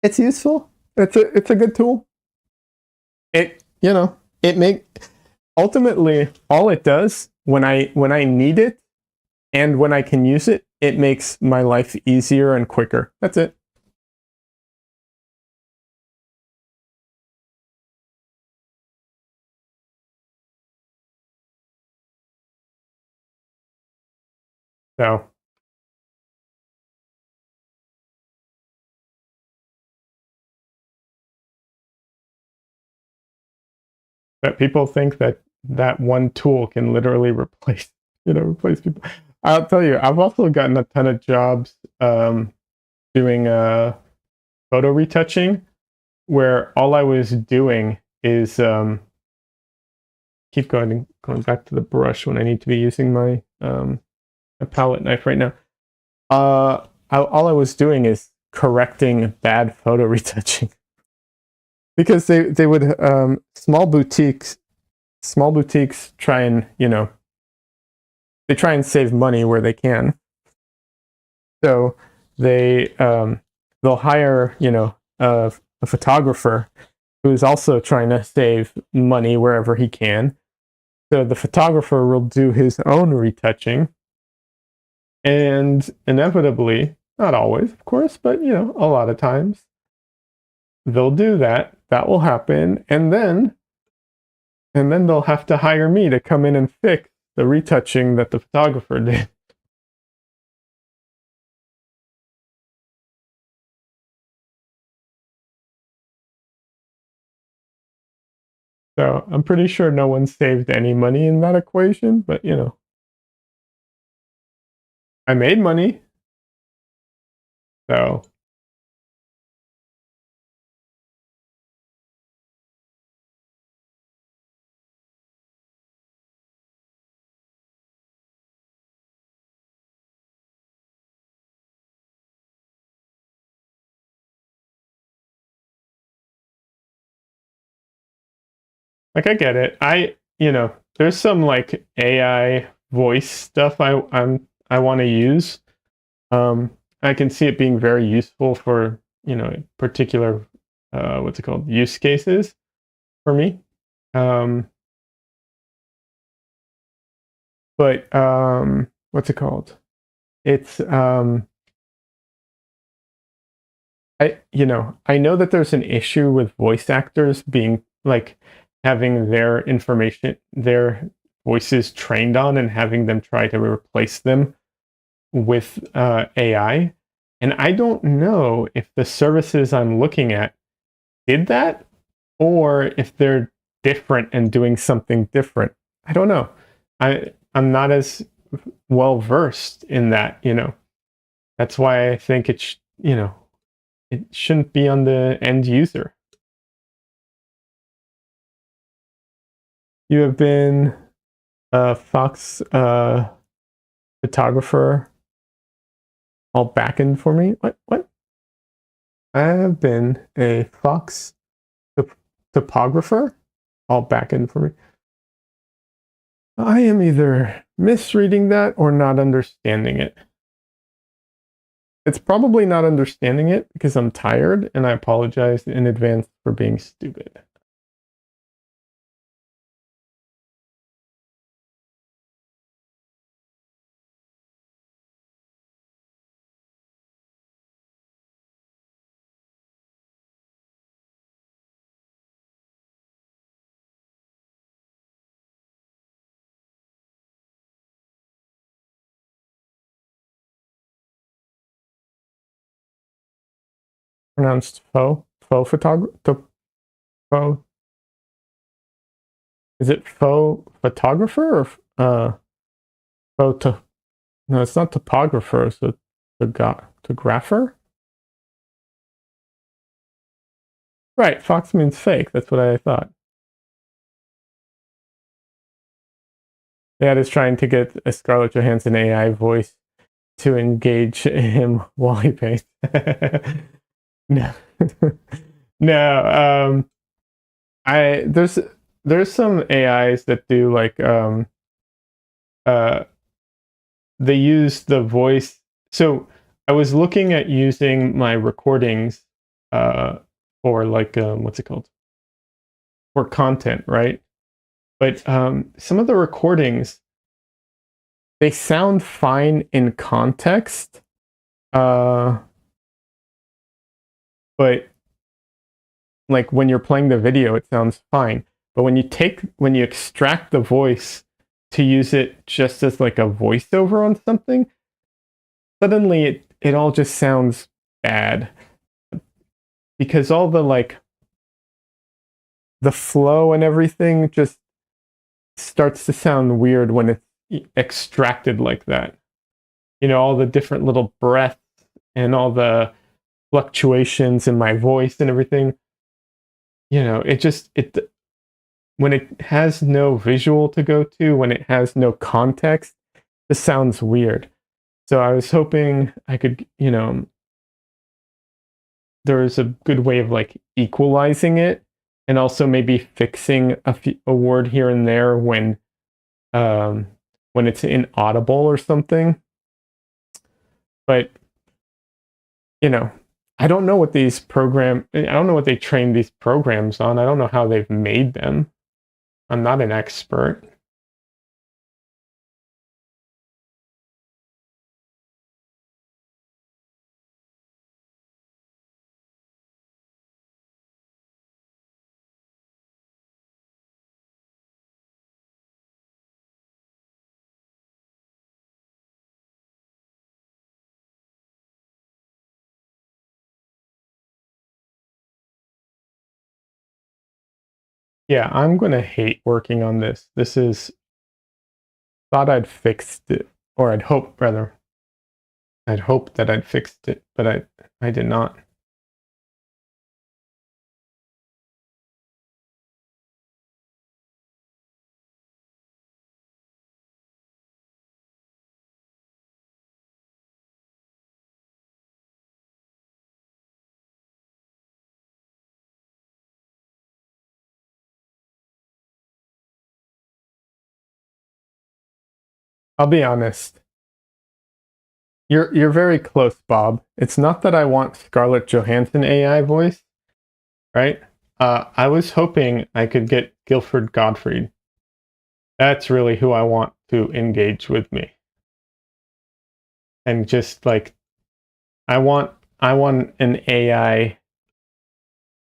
It's useful. It's a good tool. It ultimately all it does when I need it and when I can use it, it makes my life easier and quicker. That's it. So that people think that that one tool can literally replace people. I'll tell you, I've also gotten a ton of jobs doing photo retouching, where all I was doing is keep going back to the brush when I need to be using my a palette knife right now. All I was doing is correcting bad photo retouching, because they would small boutiques try and they try and save money where they can. So they'll hire a photographer who's also trying to save money wherever he can. So the photographer will do his own retouching, and inevitably, not always, of course, but a lot of times, they'll do that. That will happen, and then they'll have to hire me to come in and fix the retouching that the photographer did. So I'm pretty sure no one saved any money in that equation, but I made money. So like I get it. There's some like AI voice stuff I want to use. I can see it being very useful for particular what's it called, use cases for me. Um, but what's it called? It's I know that there's an issue with voice actors being like having their information, their voices trained on and having them try to replace them with AI. And I don't know if the services I'm looking at did that or if they're different and doing something different. I don't know. I'm not as well versed in that, you know. That's why I think you know, it shouldn't be on the end user. You have been a Fox photographer all backend for me. What? I have been a Fox topographer all backend for me. I am either misreading that or not understanding it. It's probably not understanding it because I'm tired, and I apologize in advance for being stupid. Pronounced faux photographer. Faux. Is it faux photographer or photo? No, it's not topographer. It's a photographer. Right, Fox means fake. That's what I thought. Dad is trying to get a Scarlett Johansson AI voice to engage him while he paints. No, no. There's some AIs that do like they use the voice. So I was looking at using my recordings for like what's it called, for content, right? But some of the recordings, they sound fine in context, but like when you're playing the video, it sounds fine. But when you extract the voice to use it just as like a voiceover on something, suddenly it all just sounds bad because all the like the flow and everything just starts to sound weird when it's extracted like that. You know, all the different little breaths and all the fluctuations in my voice and everything. You know, it when it has no visual to go to, when it has no context, it sounds weird. So I was hoping I could, you know, there's a good way of like equalizing it and also maybe fixing a word here and there when it's inaudible or something. But you know, I don't know what I don't know what they train these programs on. I don't know how they've made them. I'm not an expert. Yeah, I'm gonna hate working on this. This is thought I'd fixed it, or I'd hope rather. I'd hoped that I'd fixed it, but I did not. I'll be honest. You're very close, Bob. It's not that I want Scarlett Johansson AI voice, right? I was hoping I could get Guilford Gottfried. That's really who I want to engage with me. And just like I want an AI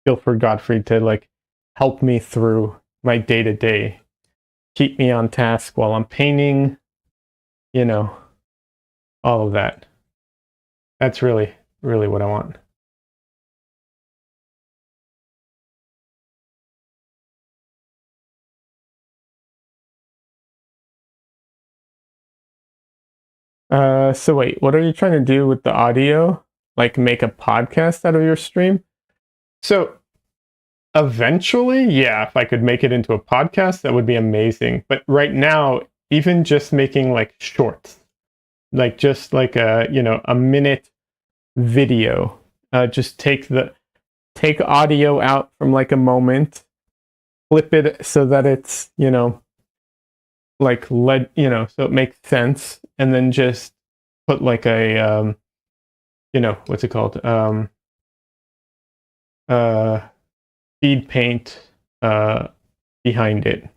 Guilford Gottfried to like help me through my day-to-day keep me on task while I'm painting, you know, all of that. That's really, really what I want. So wait, what are you trying to do with the audio? Like make a podcast out of your stream? So eventually, yeah, if I could make it into a podcast, that would be amazing. But right now, even just making like shorts, like just like a minute video, just take audio out from like a moment, flip it so that it's, like so it makes sense, and then just put like a what's it called? Uh Speed paint behind it.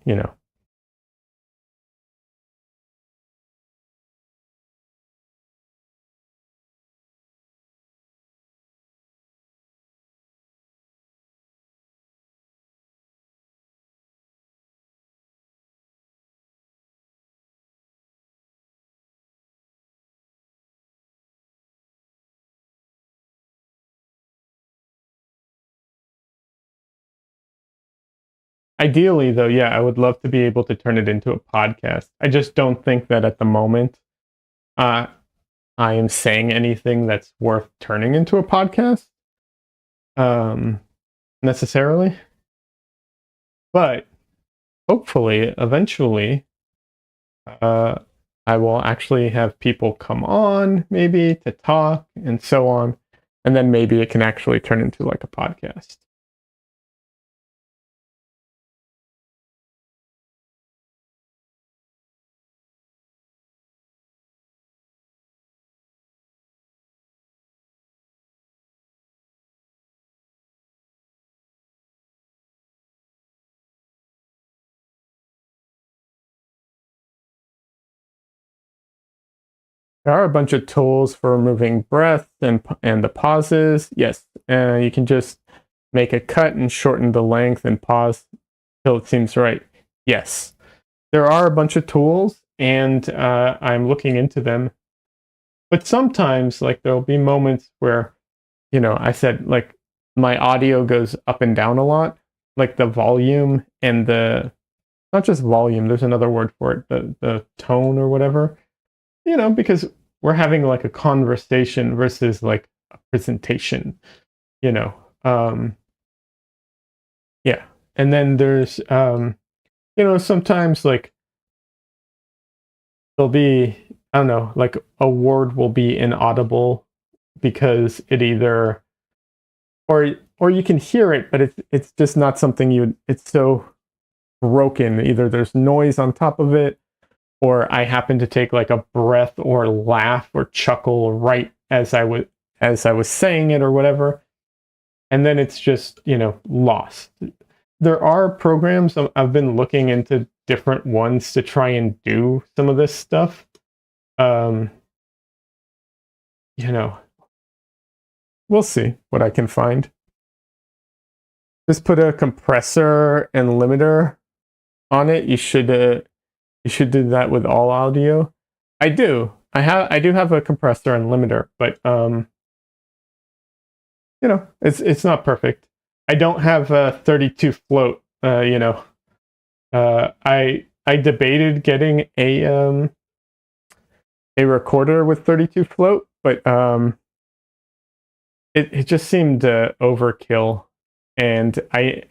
Ideally, though, yeah, I would love to be able to turn it into a podcast. I just don't think that at the moment uh, I am saying anything that's worth turning into a podcast um, necessarily. But hopefully, eventually, uh, I will actually have people come on, maybe to talk and so on. And then maybe it can actually turn into like a podcast. There are a bunch of tools for removing breath and the pauses. Yes, you can just make a cut and shorten the length and pause till it seems right. Yes, there are a bunch of tools, and I'm looking into them. But sometimes, like, there'll be moments where, I said, like, my audio goes up and down a lot, like the volume and not just volume, there's another word for it, the tone or whatever, because we're having like a conversation versus like a presentation, you know. Um, yeah. And then there's, sometimes like there'll be, I don't know, like a word will be inaudible because it either, or you can hear it, but it's just not something it's so broken. Either there's noise on top of it, or I happen to take like a breath or laugh or chuckle right as I was saying it or whatever, and then it's just lost. There are programs I've been looking into different ones to try and do some of this stuff. Um, you know, we'll see what I can find. Just put a compressor and limiter on it. You should do that with all audio. I do. I do have a compressor and limiter, but it's not perfect. I don't have a 32 float. I debated getting a recorder with 32 float, but it just seemed overkill, and I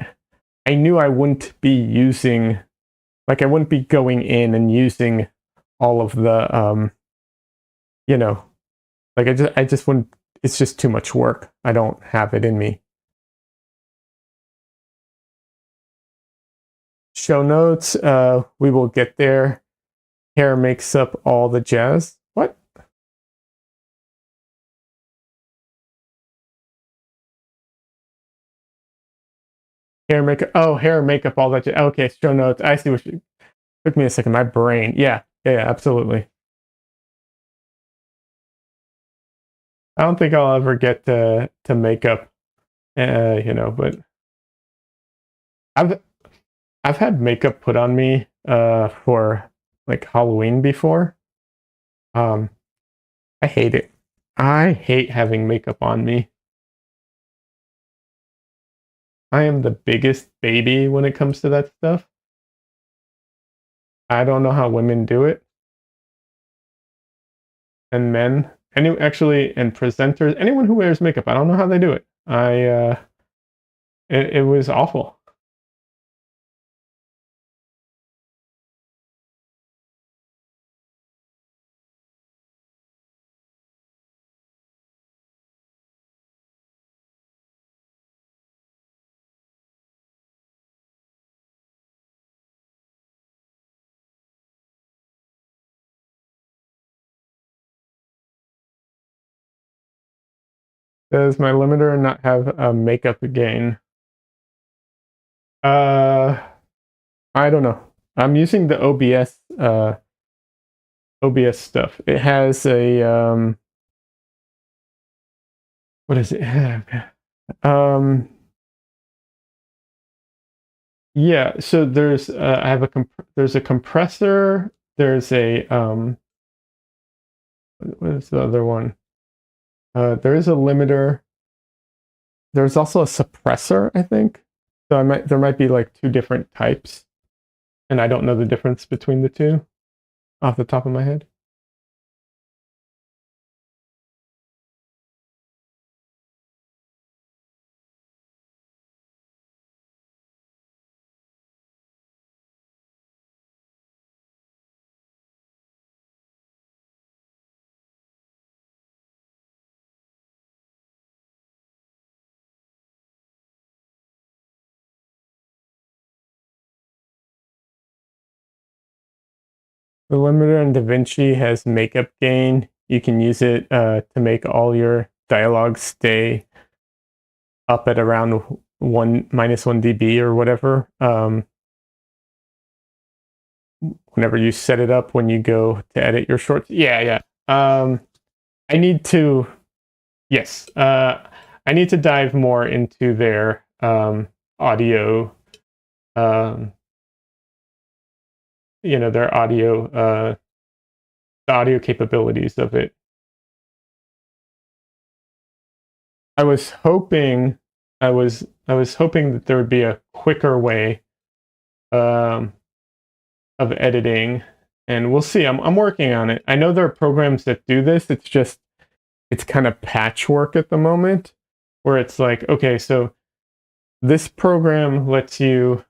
knew I wouldn't be using, like, I wouldn't be going in and using all of the like I just wouldn't. It's just too much work. I don't have it in me. Show notes. We will get there. Hair makes up all the jazz. What? Hair and makeup, all that. Okay, show notes. I see what you. Took me a second. My brain. Yeah, yeah, absolutely. I don't think I'll ever get to makeup. But I've I've had makeup put on me for like Halloween before. I hate it. I hate having makeup on me. I am the biggest baby when it comes to that stuff. I don't know how women do it. And men, and presenters, anyone who wears makeup, I don't know how they do it. It was awful. Does my limiter not have a makeup gain? I don't know. I'm using the OBS stuff. It has a what does it have? Yeah, so there's I have there's a compressor, there's a what is the other one? There is a limiter. There's also a suppressor, I think. So there might be like two different types, and I don't know the difference between the two off the top of my head. The limiter in DaVinci has makeup gain. You can use it to make all your dialogue stay up at around -1 dB or whatever. Whenever you set it up when you go to edit your shorts. Yeah. I need to, yes, I need to dive more into their audio, their audio, the audio capabilities of it. I was hoping that there would be a quicker way of editing, and we'll see. I'm working on it. I know there are programs that do this. It's kind of patchwork at the moment, where it's like, okay, so this program lets you,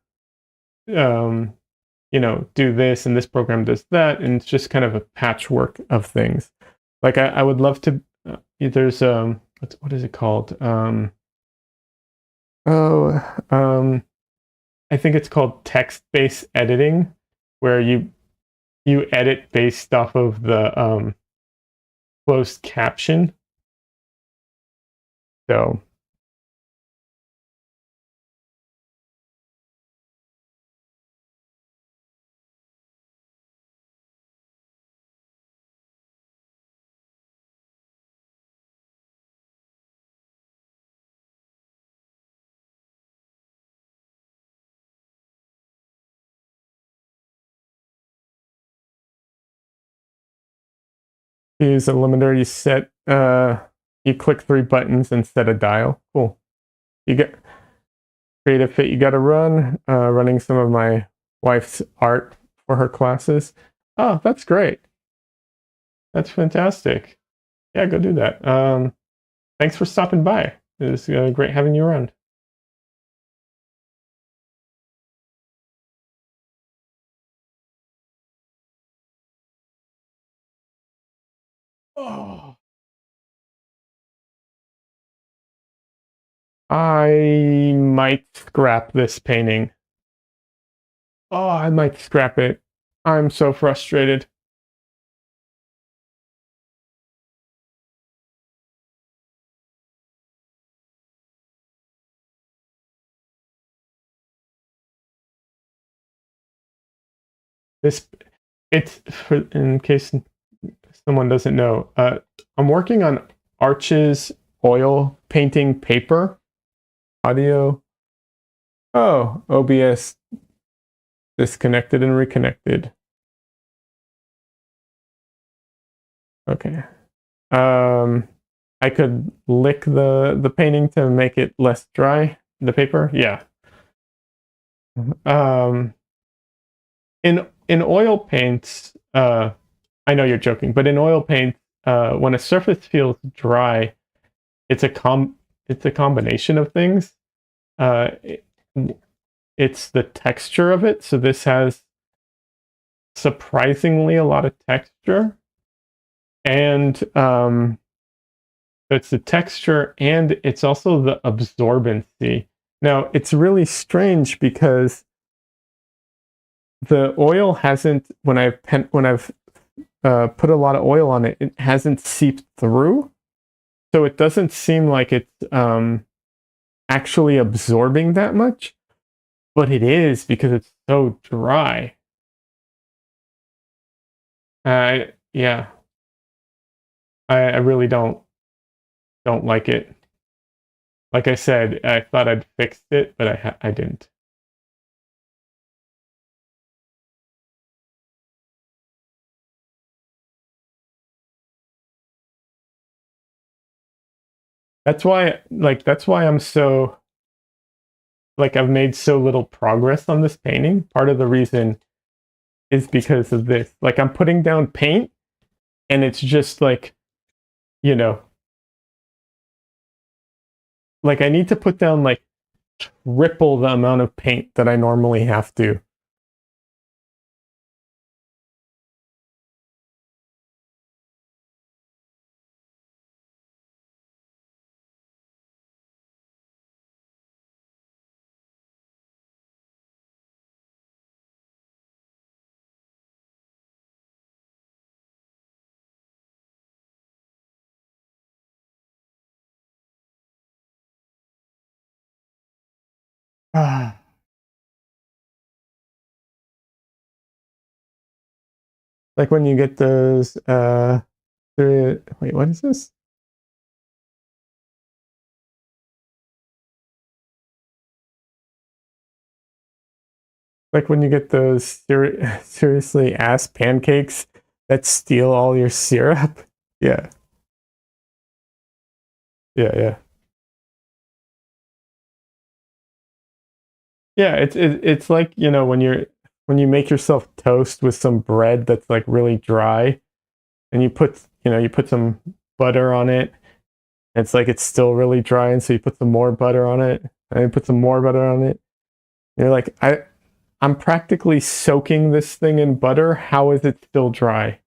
do this, and this program does that, and it's just kind of a patchwork of things. Like I would love to. There's what is it called? I think it's called text-based editing, where you edit based off of the closed caption. So use a limiter, you click 3 buttons and set a dial. Cool. You get Creative Fit you got to run, running some of my wife's art for her classes. Oh, that's great. That's fantastic. Yeah, go do that. Thanks for stopping by. It was great having you around. Oh, I might scrap this painting. Oh, I might scrap it. I'm so frustrated. It's in case someone doesn't know. I'm working on Arches oil painting paper. Audio. Oh, OBS disconnected and reconnected. Okay. I could lick the painting to make it less dry, the paper. Yeah. In oil paints, I know you're joking, but in oil paint, when a surface feels dry, it's a combination of things. It's the texture of it. So this has surprisingly a lot of texture, and it's the texture and it's also the absorbency. Now it's really strange because the oil hasn't, when I've put a lot of oil on it, it hasn't seeped through, so it doesn't seem like it's actually absorbing that much, but it is because it's so dry. Yeah, I really don't like it. Like I said, I thought I'd fixed it, but I didn't. That's why I'm so, like, I've made so little progress on this painting. Part of the reason is because of this. Like, I'm putting down paint and it's just like, you know, like I need to put down like triple the amount of paint that I normally have to. Ah. Like when you get those wait, what is this? Like when you get those seriously ass pancakes that steal all your syrup. Yeah. Yeah, yeah. Yeah, it's like, when you make yourself toast with some bread that's like really dry and you put some butter on it. It's like it's still really dry, and so you put some more butter on it, and you put some more butter on it. And you're like, I'm practically soaking this thing in butter. How is it still dry?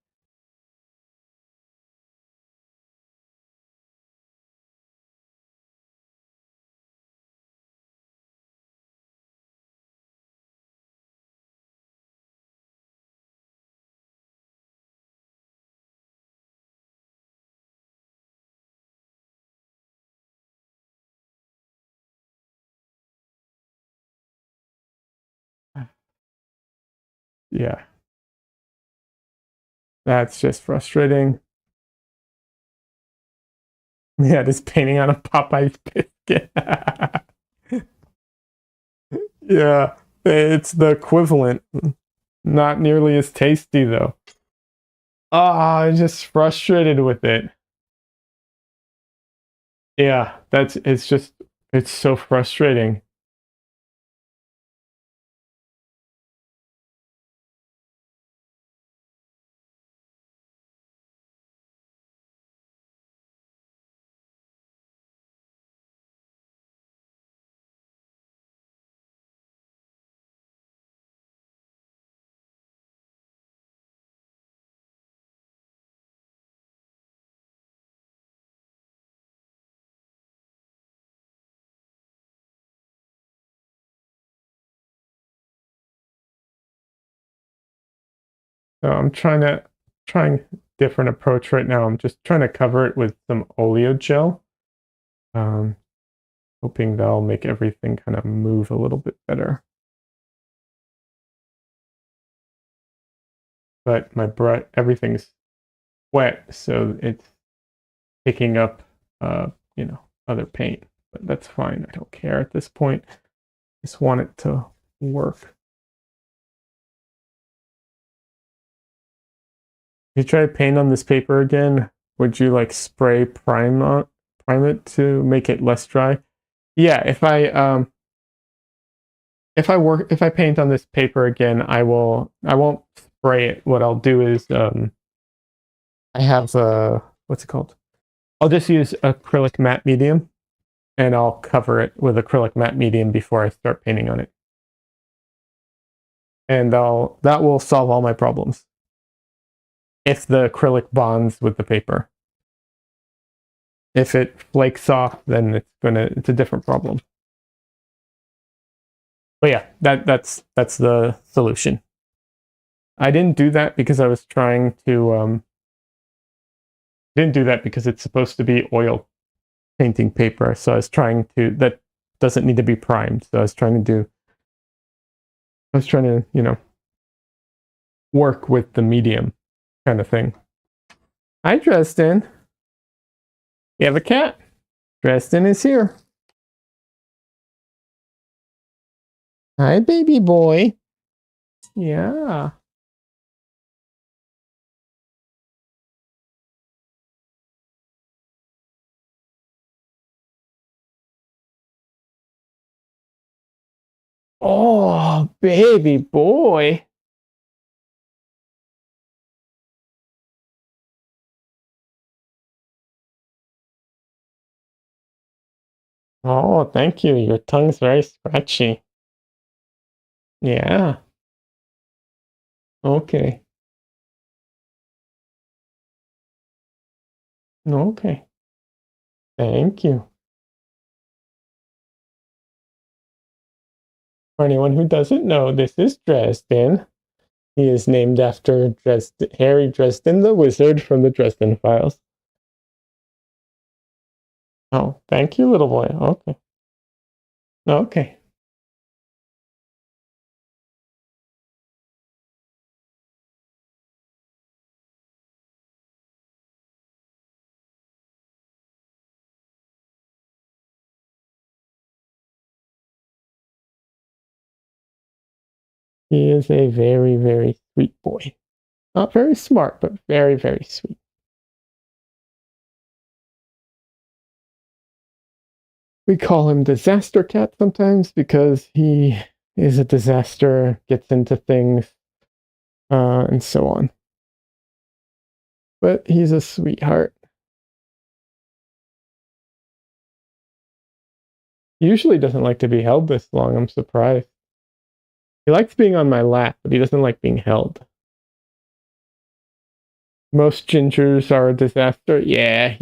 Yeah, that's just frustrating. Yeah, just painting on a Popeye's biscuit. Yeah, it's the equivalent. Not nearly as tasty though. Ah, I'm just frustrated with it. Yeah, it's so frustrating. So I'm trying different approach right now. I'm just trying to cover it with some oleo gel. Um, Hoping that'll make everything kind of move a little bit better. But my brush, everything's wet, so it's picking up, other paint. But that's fine. I don't care at this point. Just want it to work. If you try to paint on this paper again, would you like spray prime it to make it less dry? Yeah, if I paint on this paper again, I won't spray it. What I'll do is I have what's it called? I'll just use acrylic matte medium, and I'll cover it with acrylic matte medium before I start painting on it. And that will solve all my problems. If the acrylic bonds with the paper. If it flakes off, then it's a different problem. But yeah, that's the solution. I didn't do that because I was trying to didn't do that because it's supposed to be oil painting paper. So I was trying to, that doesn't need to be primed. So I was trying to, you know, work with the medium kind of thing. Hi, Dresden. You have a cat. Dresden is here. Hi, baby boy. Yeah. Oh, baby boy. Oh, thank you. Your tongue's very scratchy. Yeah. Okay. Okay. Thank you. For anyone who doesn't know, this is Dresden. He is named after Harry Dresden, the wizard from the Dresden Files. Oh, thank you, little boy. Okay. Okay. He is a very, very sweet boy. Not very smart, but very, very sweet. We call him Disaster Cat sometimes because he is a disaster, gets into things, and so on. But he's a sweetheart. He usually doesn't like to be held this long, I'm surprised. He likes being on my lap, but he doesn't like being held. Most gingers are a disaster. Yeah,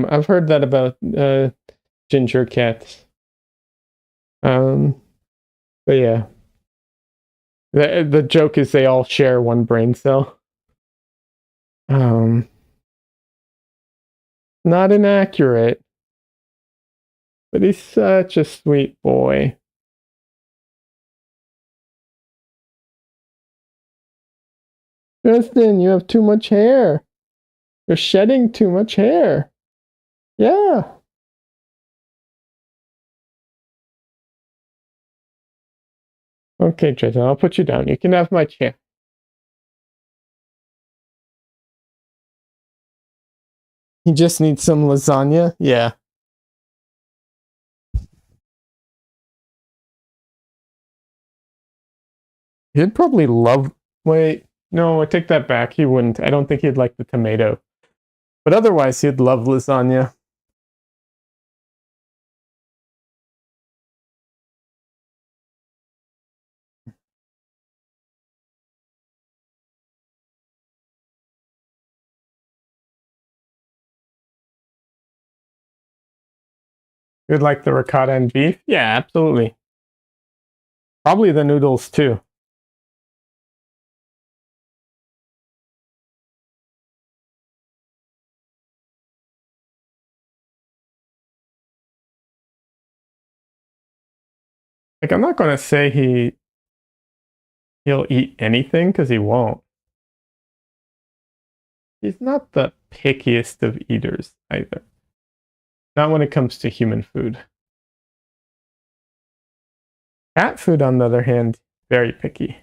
I've heard that about ginger cats. But yeah, the joke is they all share one brain cell. Not inaccurate, but he's such a sweet boy. Justin, you have too much hair. You're shedding too much hair. Yeah. Okay, Justin, I'll put you down. You can have my chair. He just needs some lasagna? Yeah. He'd probably love. Wait, no, I take that back. He wouldn't. I don't think he'd like the tomato. But otherwise, he'd love lasagna. You'd like the ricotta and beef? Yeah, absolutely. Probably the noodles too. Like, I'm not going to say he'll eat anything because he won't. He's not the pickiest of eaters either. Not when it comes to human food. Cat food, on the other hand, very picky.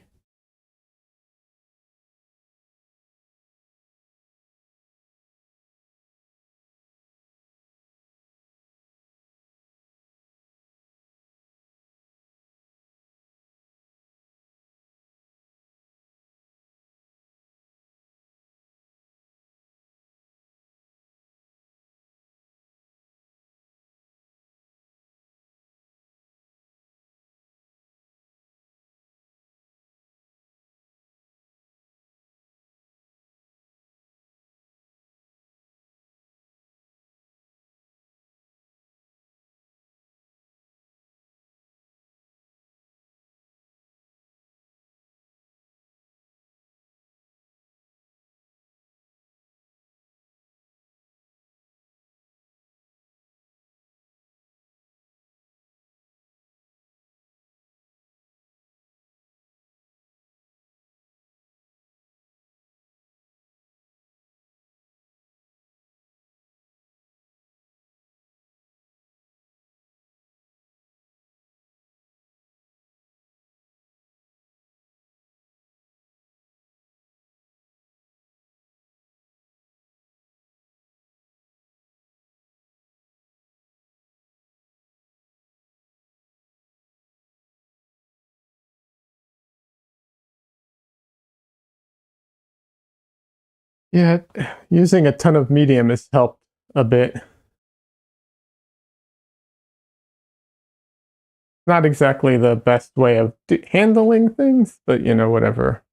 Yeah, using a ton of medium has helped a bit. Not exactly the best way of handling things, but you know, whatever.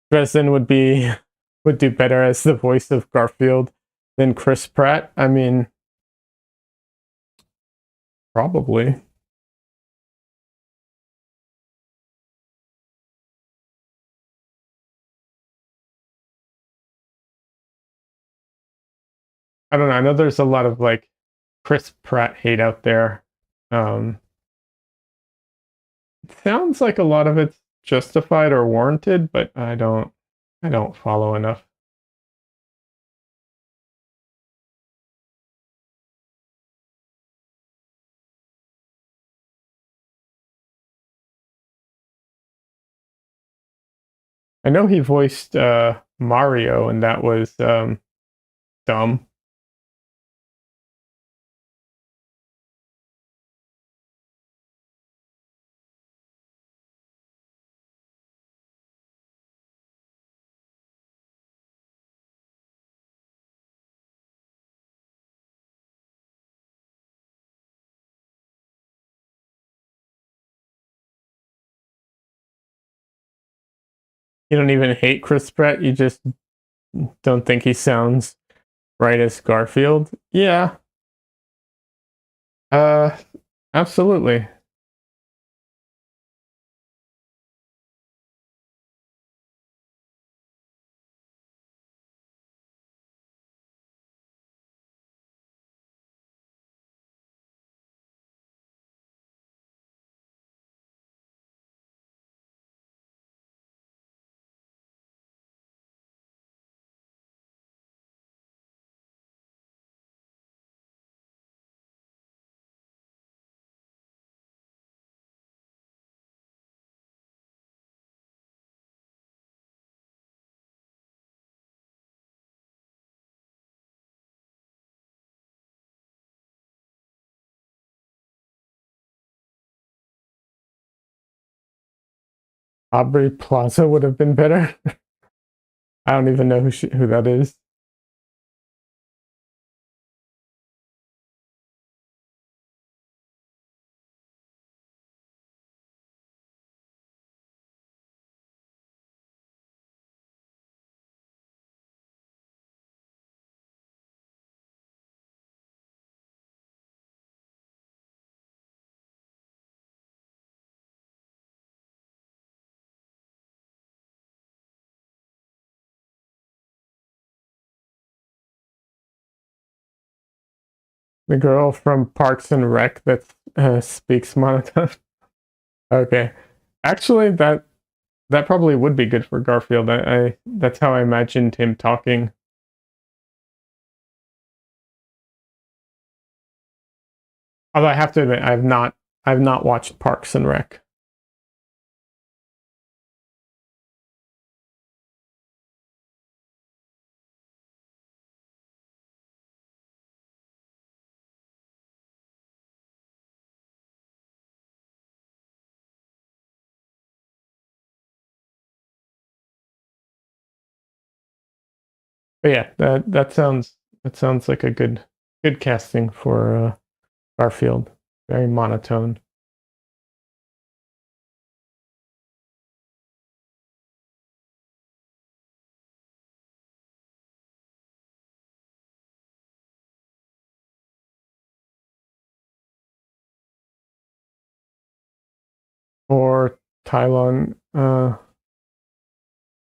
Dresden would do better as the voice of Garfield than Chris Pratt. I mean, probably. I don't know. I know there's a lot of like Chris Pratt hate out there. Um, it sounds like a lot of it's justified or warranted, but I don't follow enough. I know he voiced Mario, and that was dumb. You don't even hate Chris Pratt. You just don't think he sounds right as Garfield. Yeah. Uh, absolutely. Aubrey Plaza would have been better. I don't even know who that is. The girl from Parks and Rec that speaks monotone. Okay, actually, that probably would be good for Garfield. I that's how I imagined him talking. Although I have to admit, I've not watched Parks and Rec. But yeah, that sounds like a good casting for Garfield. Very monotone. Or Tylon or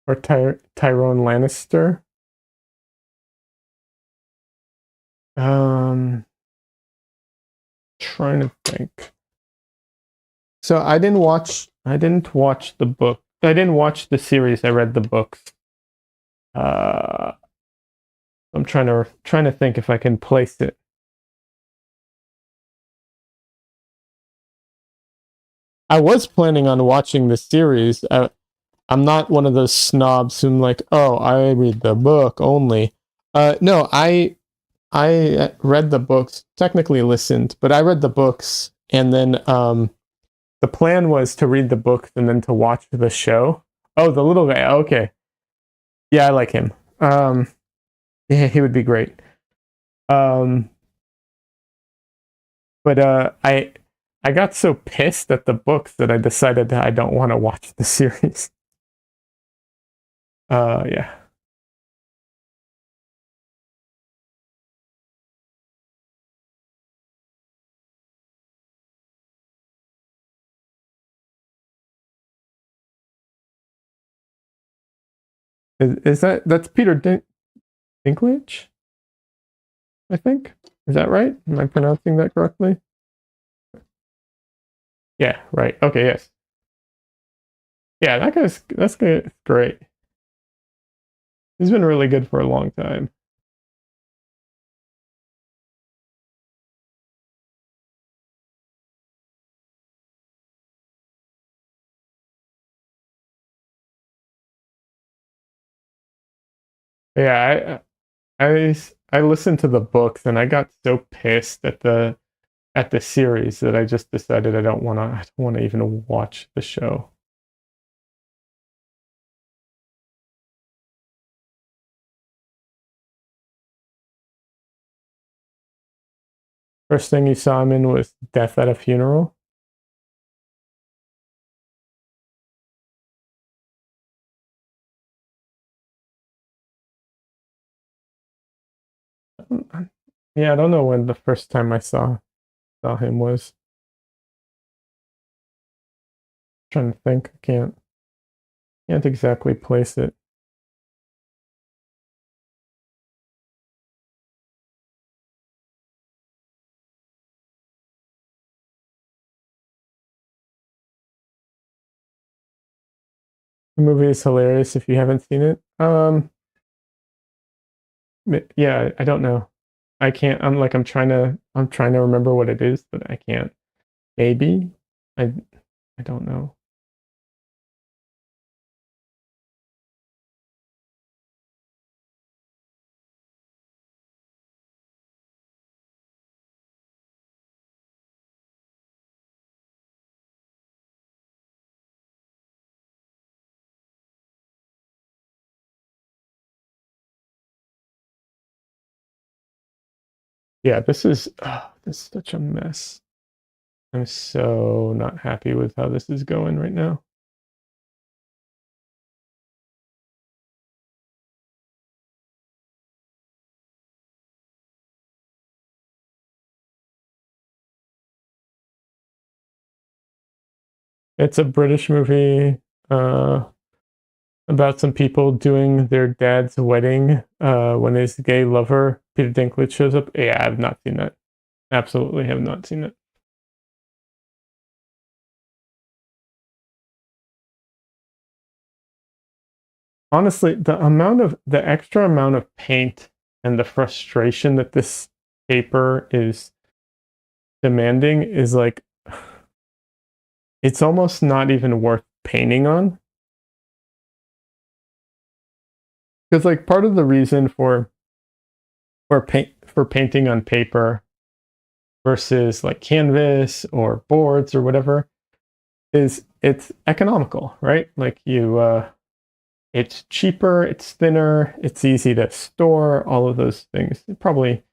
Tyrone Lannister. Um, trying to think. So I didn't watch the book. I didn't watch the series. I read the books. Uh, I'm trying to think if I can place it. I was planning on watching the series. I'm not one of those snobs who's like, oh, I read the book only. No, I read the books. Technically listened, but I read the books, and then the plan was to read the books and then to watch the show. Oh, the little guy. Okay. Yeah, I like him. Yeah, he would be great. Um, but I got so pissed at the books that I decided that I don't want to watch the series. Yeah. Is that's Peter Dinklage? I think. Is that right? Am I pronouncing that correctly? Yeah, right. Okay, yes. Yeah, that's good. Great. He's been really good for a long time. Yeah, I listened to the books and I got so pissed at the series that I just decided I don't want to even watch the show. First thing you saw him in was Death at a Funeral. Yeah, I don't know when the first time I saw him was. Trying to think. I can't exactly place it. The movie is hilarious if you haven't seen it. Yeah, I don't know. I can't. I'm trying to remember what it is, but I can't. Maybe I I don't know. Yeah, this is such a mess. I'm so not happy with how this is going right now. It's a British movie uh, about some people doing their dad's wedding when his gay lover Peter Dinklage shows up. Yeah, I've not seen that. Absolutely have not seen it. Honestly, the extra amount of paint and the frustration that this paper is demanding is like it's almost not even worth painting on. Because like part of the reason for painting on paper versus like canvas or boards or whatever is it's economical, right? Like it's cheaper, it's thinner, it's easy to store, all of those things. Probably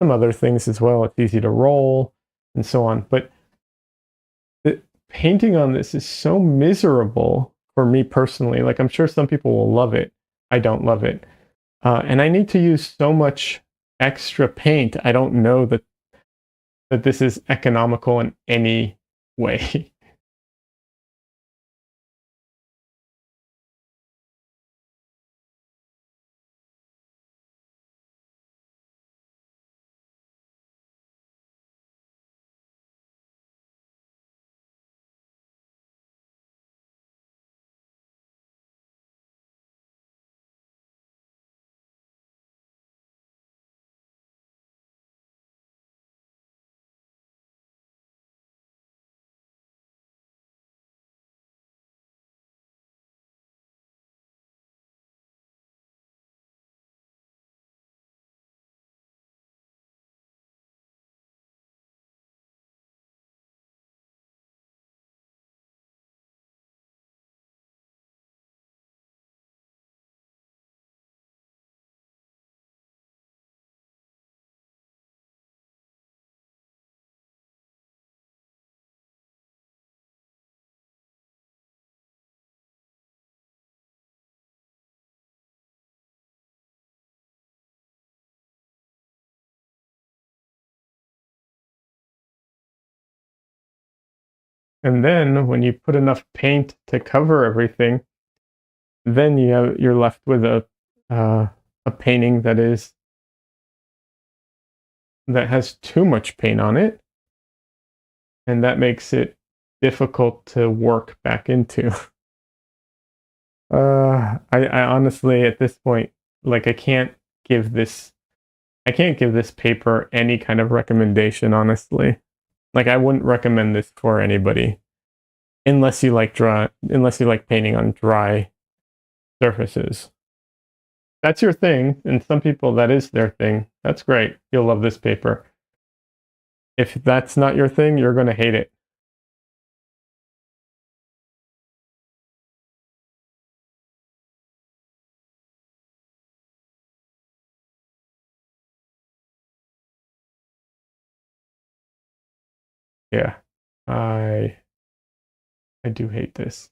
some other things as well. It's easy to roll and so on. But the painting on this is so miserable for me personally. Like I'm sure some people will love it. I don't love it. And I need to use so much extra paint. I don't know that this is economical in any way. And then when you put enough paint to cover everything, then you're left with a painting that has too much paint on it, and that makes it difficult to work back into. I honestly at this point, like, I can't give this paper any kind of recommendation, honestly. Like, I wouldn't recommend this for anybody unless you like painting on dry surfaces. That's your thing, and some people that is their thing. That's great. You'll love this paper. If that's not your thing, you're going to hate it. Yeah. I do hate this.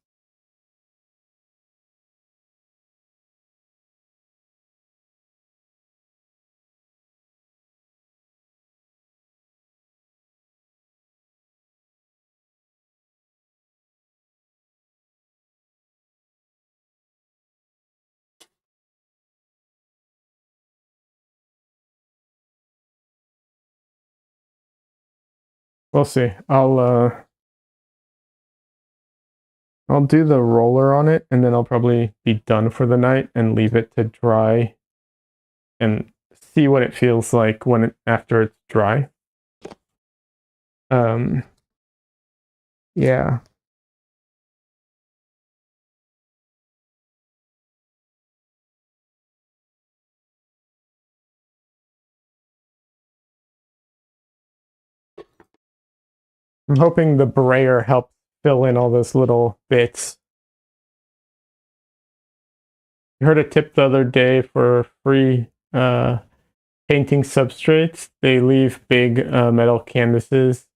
We'll see. I'll do the roller on it, and then I'll probably be done for the night and leave it to dry and see what it feels like after it's dry. Yeah. I'm hoping the brayer helps fill in all those little bits. I heard a tip the other day for free painting substrates. They leave big metal canvases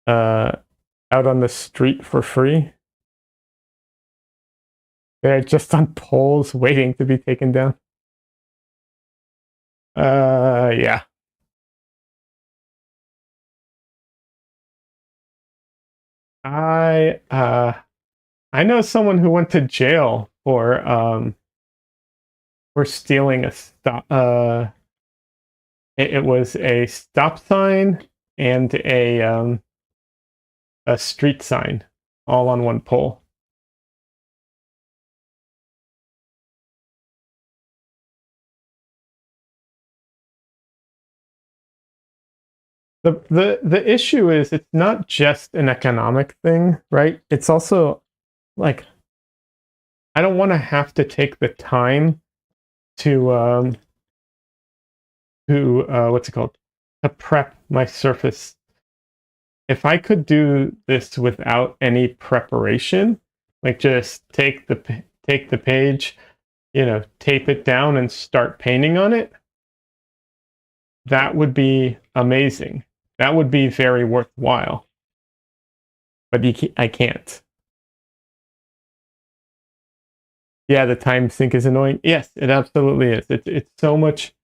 out on the street for free. They're just on poles waiting to be taken down. Yeah. I know someone who went to jail for stealing a stop. It was a stop sign and a street sign, all on one pole. The issue is it's not just an economic thing, right? It's also like, I don't want to have to take the time to what's it called, to prep my surface. If I could do this without any preparation, like just take the page, tape it down and start painting on it, that would be amazing. That would be very worthwhile. But I can't. Yeah, the time sink is annoying. Yes, it absolutely is. It's so much.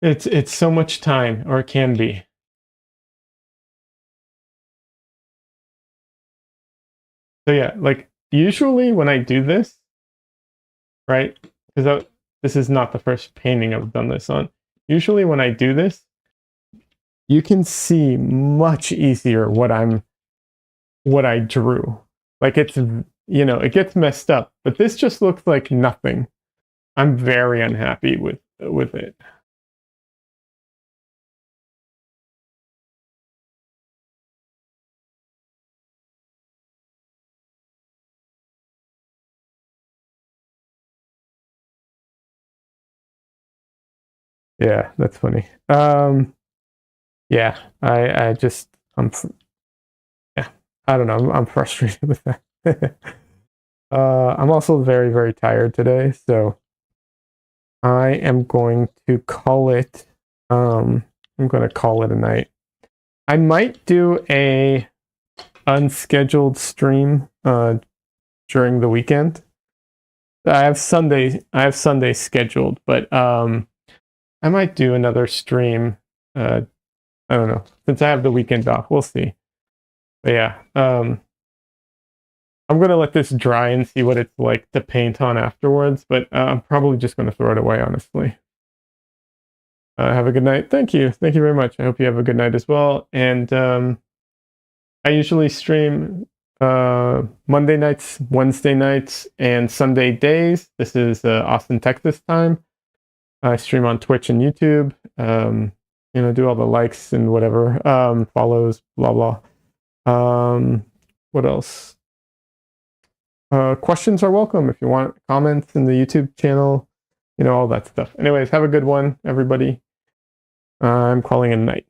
It's so much time, or it can be. So yeah, like usually when I do this, right? Because this is not the first painting I've done this on. Usually when I do this, you can see much easier what I drew. Like it gets messed up, but this just looks like nothing. I'm very unhappy with it. Yeah, that's funny. Yeah, yeah, I don't know. I'm frustrated with that. I'm also very, very tired today, so I am going to call it. I'm going to call it a night. I might do a unscheduled stream during the weekend. I have Sunday scheduled, but I might do another stream. I don't know, since I have the weekend off. We'll see. But yeah, I'm gonna let this dry and see what it's like to paint on afterwards, but I'm probably just gonna throw it away, honestly. Have a good night. Thank you very much. I hope you have a good night as well. And I usually stream Monday nights, Wednesday nights, and Sunday days. This is Austin, Texas time. I stream on Twitch and YouTube. Do all the likes and whatever, follows, blah blah. What else? Questions are welcome if you want. Comments in the YouTube channel, all that stuff. Anyways, have a good one, everybody. I'm calling it a night.